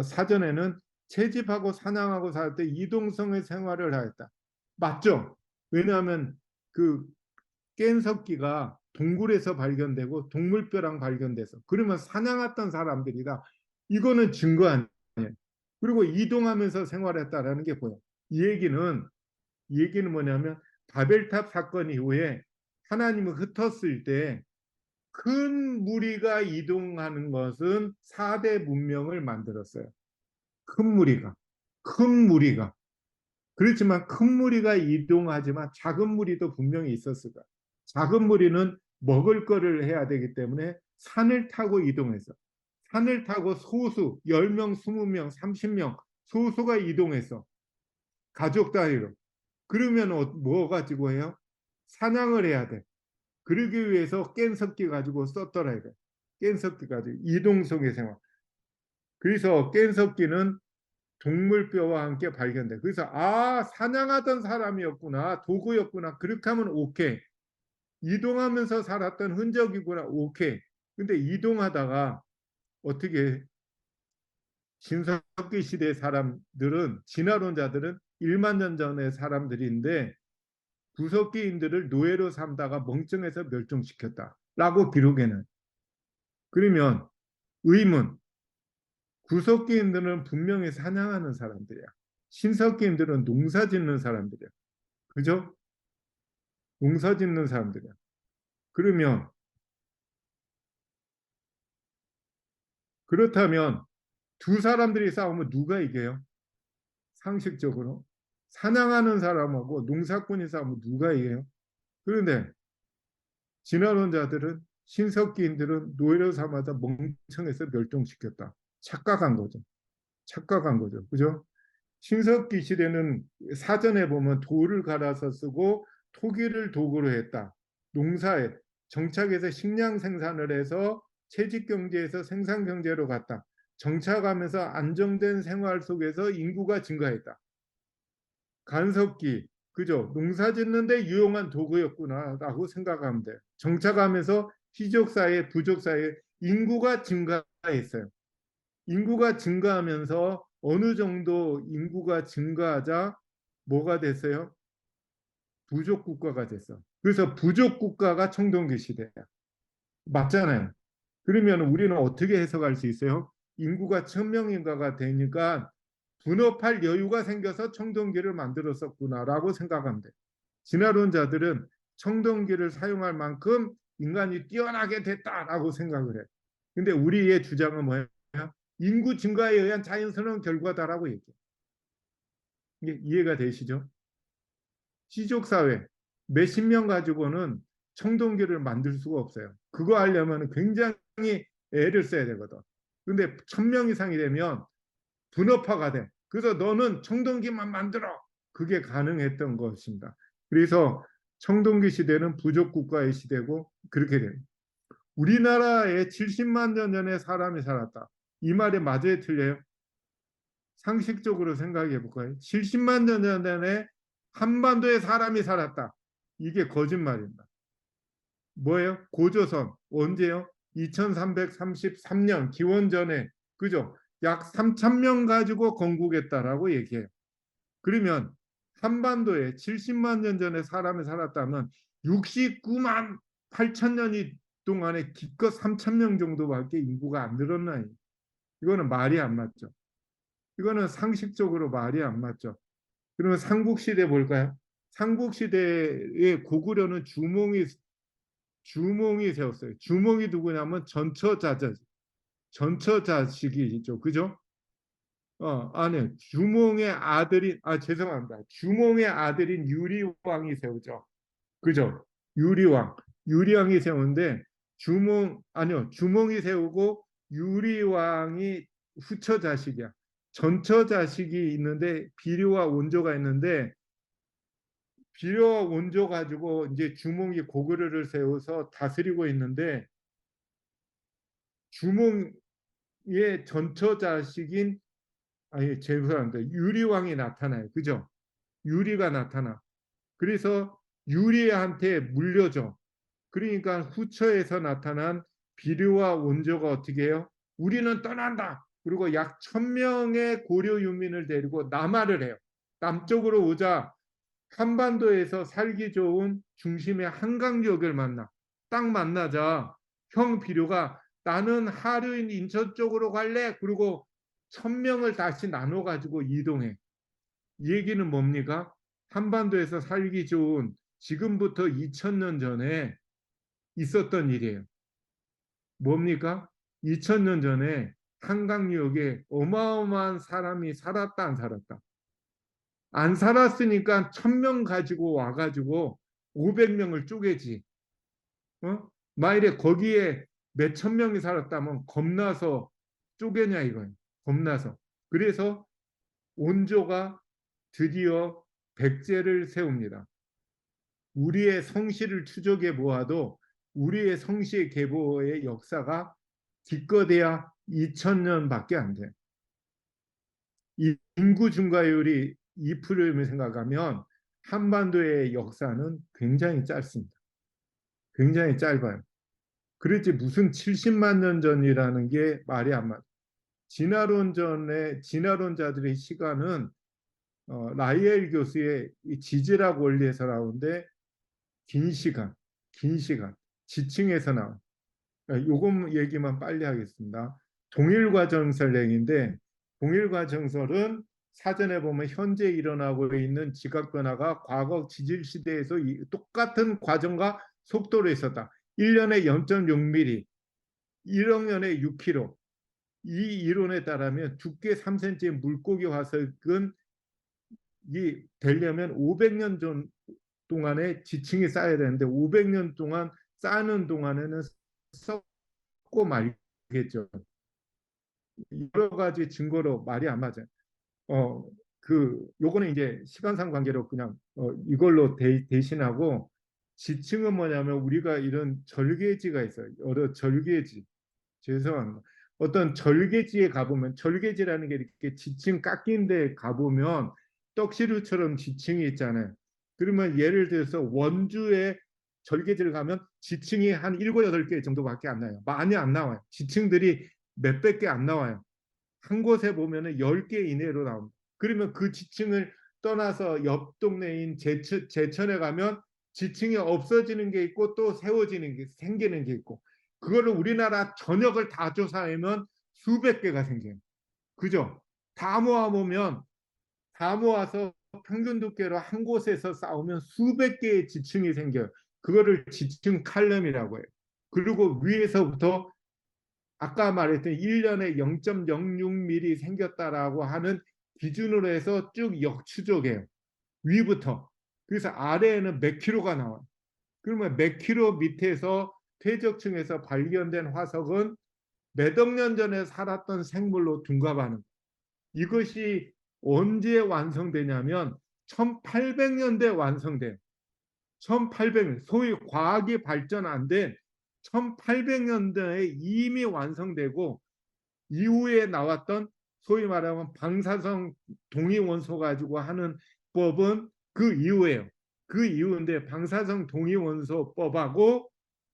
사전에는 채집하고 사냥하고 살 때 이동성의 생활을 하였다. 맞죠? 왜냐하면 그 깬석기가 동굴에서 발견되고 동물뼈랑 발견돼서 그러면 사냥했던 사람들이다. 이거는 증거 아니에요. 그리고 이동하면서 생활했다라는 게 보여요. 이 얘기는 뭐냐면 바벨탑 사건 이후에 하나님을 흩었을 때 큰 무리가 이동하는 것은 4대 문명을 만들었어요. 큰 무리가. 그렇지만 큰 무리가 이동하지만 작은 무리도 분명히 있었을 거야. 작은 무리는 먹을 거를 해야 되기 때문에 산을 타고 이동해서 산을 타고 소수 10명, 20명, 30명 소수가 이동해서 가족 단위로 그러면 뭐 가지고 해요? 사냥을 해야 돼. 그러기 위해서 깬석기 가지고 썼더라 이거. 깬석기 가지고 이동성의 생활. 그래서 깬석기는 동물뼈와 함께 발견돼. 그래서 사냥하던 사람이었구나, 도구였구나. 그렇게 하면 오케이. 이동하면서 살았던 흔적이구나, 오케이. 근데 이동하다가 어떻게 신석기 시대 사람들은 진화론자들은 1만 년 전의 사람들인데 구석기인들을 노예로 삼다가 멍청해서 멸종시켰다라고 기록에는. 그러면 의문 구석기인들은 분명히 사냥하는 사람들이야. 신석기인들은 농사 짓는 사람들이야. 그죠? 농사 짓는 사람들이야. 그러면 그렇다면 두 사람들이 싸우면 누가 이겨요? 상식적으로. 사냥하는 사람하고 농사꾼이 싸우면 누가 이겨요? 그런데 진화론자들은 신석기인들은 노예로 삼아서 멍청해서 멸종시켰다. 착각한 거죠. 착각한 거죠. 그죠? 신석기 시대는 사전에 보면 돌을 갈아서 쓰고 토기를 도구로 했다. 농사에 정착해서 식량 생산을 해서 채집 경제에서 생산 경제로 갔다. 정착하면서 안정된 생활 속에서 인구가 증가했다. 간섭기, 그죠? 농사 짓는데 유용한 도구였구나라고 생각하면 돼요. 정착하면서 희족사회, 부족사회 인구가 증가했어요. 인구가 증가하면서 어느 정도 인구가 증가하자 뭐가 됐어요? 부족 국가가 됐어. 그래서 부족 국가가 청동기 시대야. 맞잖아요. 그러면 우리는 어떻게 해석할 수 있어요? 인구가 1000명인가가 되니까 분업할 여유가 생겨서 청동기를 만들었었구나라고 생각하면 돼. 진화론자들은 청동기를 사용할 만큼 인간이 뛰어나게 됐다라고 생각을 해. 근데 우리의 주장은 뭐예요? 인구 증가에 의한 자연스러운 결과다라고 얘기해. 이게 이해가 되시죠? 시족사회 몇십 명 가지고는 청동기를 만들 수가 없어요. 그거 하려면 굉장히 애를 써야 되거든. 근데 1000명 이상이 되면 분업화가 돼. 그래서 너는 청동기만 만들어. 그게 가능했던 것입니다. 그래서 청동기 시대는 부족 국가의 시대고 그렇게 돼요. 우리나라에 70만 년 전에 사람이 살았다. 이 말이 맞아요, 틀려요? 상식적으로 생각해 볼까요? 70만 년 전에 한반도에 사람이 살았다. 이게 거짓말입니다. 뭐예요? 고조선 언제요? 2333년 기원전에 그죠? 약 3,000명 가지고 건국했다라고 얘기해요. 그러면 한반도에 70만 년 전에 사람이 살았다면 69만 8천 년이 동안에 기껏 3,000명 정도밖에 인구가 안 늘었나요? 이거는 말이 안 맞죠. 이거는 상식적으로 말이 안 맞죠. 그러면 삼국시대 볼까요? 삼국시대의 고구려는 주몽이 세웠어요. 주몽이 누구냐면 전처자식이죠. 그죠? 아니, 주몽의 아들인, 죄송합니다. 주몽의 아들인 유리왕이 세우죠. 그죠? 유리왕. 유리왕이 세우는데, 주몽이 세우고 유리왕이 후처 자식이야. 전처 자식이 있는데, 비료와 원조가 있는데, 비료와 원조 가지고 이제 주몽이 고구려를 세워서 다스리고 있는데, 주몽의 전처 자식인 죄송합니다. 유리왕이 나타나요. 그죠? 유리가 나타나. 그래서 유리한테 물려줘. 그러니까 후처에서 나타난 비류와 원조가 어떻게 해요? 우리는 떠난다. 그리고 약 1000명의 고려 유민을 데리고 남하를 해요. 남쪽으로 오자 한반도에서 살기 좋은 중심의 한강 지역을 만나. 딱 만나자 형 비료가 나는 하류인 인천 쪽으로 갈래. 그리고 1000명을 다시 나눠 가지고 이동해. 이 얘기는 뭡니까? 한반도에서 살기 좋은 지금부터 2000년 전에 있었던 일이에요. 뭡니까? 2000년 전에 한강유역에 어마어마한 사람이 살았다 안 살았다. 안 살았으니까 1000명 가지고 와가지고 500명을 쪼개지. 만일에 거기에 몇천 명이 살았다면 겁나서 쪼개냐 이거예요. 겁나서. 그래서 온조가 드디어 백제를 세웁니다. 우리의 성씨를 추적해 보아도 우리의 성씨의 계보의 역사가 기껏해야 2000년밖에 안 돼. 인구 증가율이 2%를 생각하면 한반도의 역사는 굉장히 짧습니다. 굉장히 짧아요. 그렇지 무슨 70만 년 전이라는 게 말이 안 맞아요. 진화론자들의 시간은 라이엘 교수의 지질학 원리에서 나오는데 긴 시간, 지층에서 나온. 요거 얘기만 빨리 하겠습니다. 동일과정설행인데 동일과정설은 사전에 보면 현재 일어나고 있는 지각 변화가 과거 지질 시대에서 똑같은 과정과 속도로 있었다. 1년에 0.6mm, 1억 년에 6km, 이 이론에 따르면 두께 3cm의 물고기 화석은 이 되려면 500년 동안의 지층이 쌓여야 되는데 500년 동안 쌓는 동안에는 썩고 말겠죠. 여러 가지 증거로 말이 안 맞아요. 요거는 이제 시간상 관계로 그냥 이걸로 대신하고 지층은 뭐냐면 우리가 이런 절개지가 있어요. 여러 절개지. 죄송합니다. 어떤 절개지에 가보면 절개지라는 게 이렇게 지층 깎인 데 가보면 떡시루처럼 지층이 있잖아요. 그러면 예를 들어서 원주에 절개지를 가면 지층이 한 7, 8개 정도밖에 안 나요. 많이 안 나와요. 지층들이 몇백 개 안 나와요. 한 곳에 보면은 10개 이내로 나옵니다. 그러면 그 지층을 떠나서 옆 동네인 제천에 가면 지층이 없어지는 게 있고 또 세워지는 게 생기는 게 있고 그거를 우리나라 전역을 다 조사하면 수백 개가 생겨요. 그죠? 다 모아보면 다 모아서 평균 두께로 한 곳에서 쌓으면 수백 개의 지층이 생겨요. 그거를 지층 칼럼이라고 해요. 그리고 위에서부터 아까 말했던 1년에 0.06mm 생겼다라고 하는 기준으로 해서 쭉 역추적해요. 위부터. 그래서 아래에는 몇 킬로가 나와요. 그러면 몇 킬로 밑에서 퇴적층에서 발견된 화석은 몇억 년 전에 살았던 생물로 둔갑하는 이것이 언제 완성되냐면 1800년대 완성돼요. 1800년 소위 과학이 발전 안 된 1800년대에 이미 완성되고 이후에 나왔던 소위 말하면 방사성 동위원소 가지고 하는 법은 그 이후에요. 그 이후인데 방사성 동위원소법하고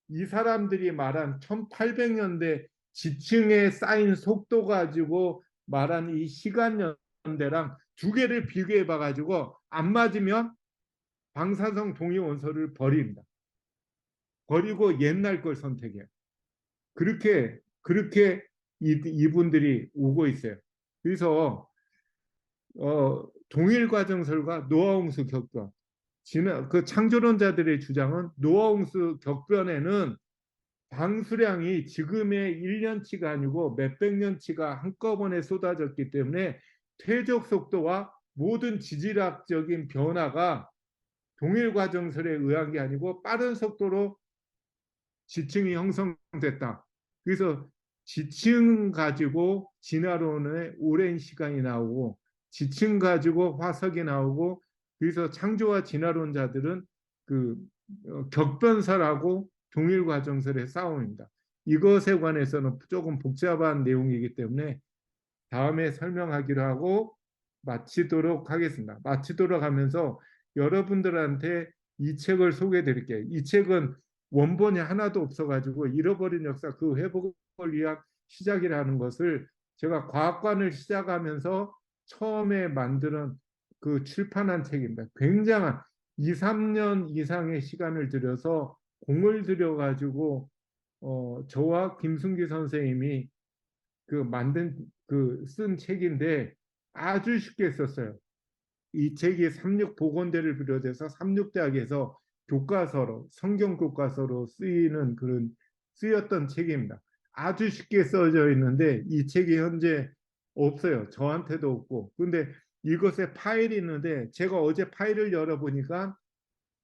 이 사람들이 말한 1800년대 지층에 쌓인 속도 가지고 말한 이 시간연대랑 두 개를 비교해 봐가지고 안 맞으면 방사성 동위원소를 버립니다. 버리고 옛날 걸 선택해요. 그렇게 이분들이 오고 있어요. 그래서 동일과정설과 노아홍수 격변 그 창조론자들의 주장은 노아홍수 격변에는 방수량이 지금의 1년치가 아니고 몇백 년치가 한꺼번에 쏟아졌기 때문에 퇴적 속도와 모든 지질학적인 변화가 동일과정설에 의한 게 아니고 빠른 속도로 지층이 형성됐다. 그래서 지층 가지고 진화론의 오랜 시간이 나오고 지층 가지고 화석이 나오고 그래서 창조와 진화론자들은 그 격변설하고 동일과정설의 싸움입니다. 이것에 관해서는 조금 복잡한 내용이기 때문에 다음에 설명하기로 하고 마치도록 하겠습니다. 마치도록 하면서 여러분들한테 이 책을 소개해 드릴게요. 이 책은 원본이 하나도 없어가지고 잃어버린 역사 그 회복을 위한 시작이라는 것을 제가 과학관을 시작하면서 처음에 만드는 그 출판한 책입니다. 굉장한 2, 3년 이상의 시간을 들여서 공을 들여가지고 저와 김순기 선생님이 그 만든 그 쓴 책인데 아주 쉽게 썼어요. 이 책이 삼육보건대를 비롯해서 삼육대학에서 교과서로 성경 교과서로 쓰이는 그런 쓰였던 책입니다. 아주 쉽게 써져 있는데 이 책이 현재 없어요. 저한테도 없고. 근데 이것에 파일이 있는데 제가 어제 파일을 열어보니까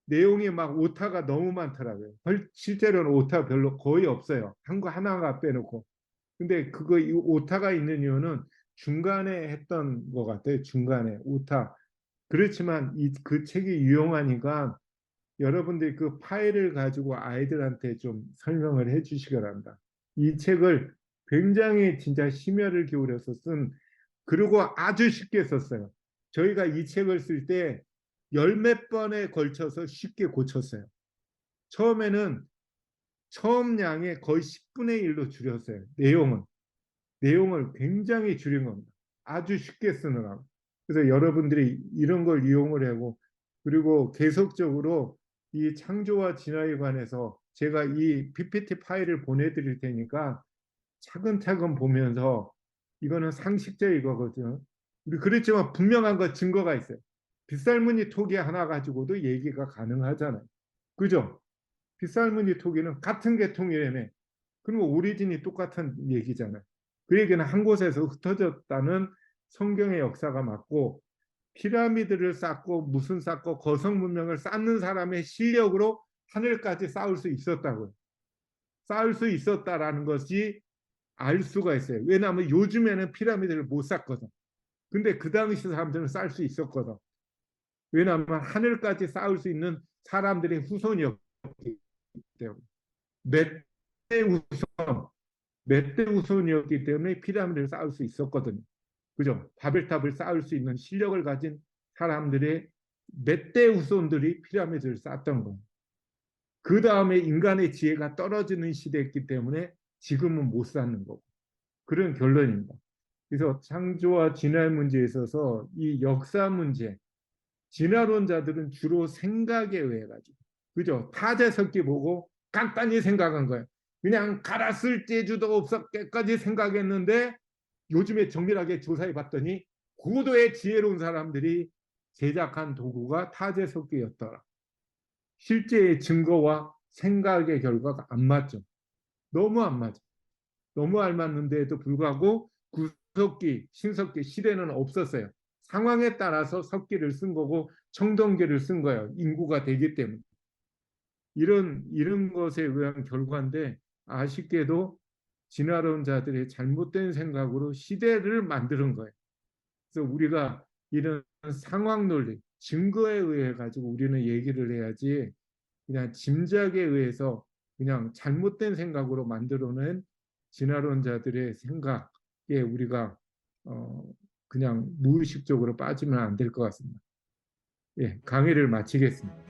내용이 막 오타가 너무 많더라고요. 실제로는 오타 별로 거의 없어요. 한 거 하나가 빼놓고. 근데 이 오타가 있는 이유는 중간에 했던 것 같아요. 중간에 오타. 그렇지만 그 책이 유용하니까 여러분들이 그 파일을 가지고 아이들한테 좀 설명을 해 주시기 바랍니다. 이 책을 굉장히 진짜 심혈을 기울여서 그리고 아주 쉽게 썼어요. 저희가 이 책을 쓸 때 열 몇 번에 걸쳐서 쉽게 고쳤어요. 처음에는 처음 양의 거의 10분의 1로 줄였어요. 내용을 굉장히 줄인 겁니다. 아주 쉽게 쓰느라고. 그래서 여러분들이 이런 걸 이용을 하고 그리고 계속적으로 이 창조와 진화에 관해서 제가 이 PPT 파일을 보내드릴 테니까 차근차근 보면서 이거는 상식적이거든요. 우리 그렇지만 분명한 거 증거가 있어요. 빗살무늬 토기 하나 가지고도 얘기가 가능하잖아요. 그죠? 빗살무늬 토기는 같은 계통이라며. 그리고 오리진이 똑같은 얘기잖아요. 그 얘기는 한 곳에서 흩어졌다는 성경의 역사가 맞고, 피라미드를 쌓고 무슨 쌓고 거성 문명을 쌓는 사람의 실력으로 하늘까지 쌓을 수 있었다고요. 쌓을 수 있었다라는 것이 알 수가 있어요. 왜냐하면 요즘에는 피라미드를 못 쌓거든. 근데 그 당시 사람들은 쌓을 수 있었거든. 왜냐하면 하늘까지 쌓을 수 있는 사람들의 후손이었기 때문에. 몇 대 우선, 몇 대 우선이었기 때문에 피라미드를 쌓을 수 있었거든요. 그죠? 바벨탑을 쌓을 수 있는 실력을 가진 사람들의 몇 대 후손들이 피라미드를 쌓았던 거예요. 그 다음에 인간의 지혜가 떨어지는 시대였기 때문에 지금은 못 쌓는 거고. 그런 결론입니다. 그래서 창조와 진화의 문제에 있어서 이 역사 문제, 진화론자들은 주로 생각에 의해 가지고, 그죠? 타재석기 보고 간단히 생각한 거예요. 그냥 갈았을 재주도 없었게까지 생각했는데 요즘에 정밀하게 조사해 봤더니 고도의 지혜로운 사람들이 제작한 도구가 타재석기였더라. 실제의 증거와 생각의 결과가 안 맞죠. 너무 안 맞아. 너무 안 맞는데도 불구하고 구석기, 신석기 시대는 없었어요. 상황에 따라서 석기를 쓴 거고 청동기를 쓴 거예요. 인구가 되기 때문에. 이런 것에 의한 결과인데 아쉽게도 진화론자들의 잘못된 생각으로 시대를 만드는 거예요. 그래서 우리가 이런 상황 논리, 증거에 의해 가지고 우리는 얘기를 해야지 그냥 짐작에 의해서 그냥 잘못된 생각으로 만들어낸 진화론자들의 생각에 우리가 그냥 무의식적으로 빠지면 안 될 것 같습니다. 예, 강의를 마치겠습니다.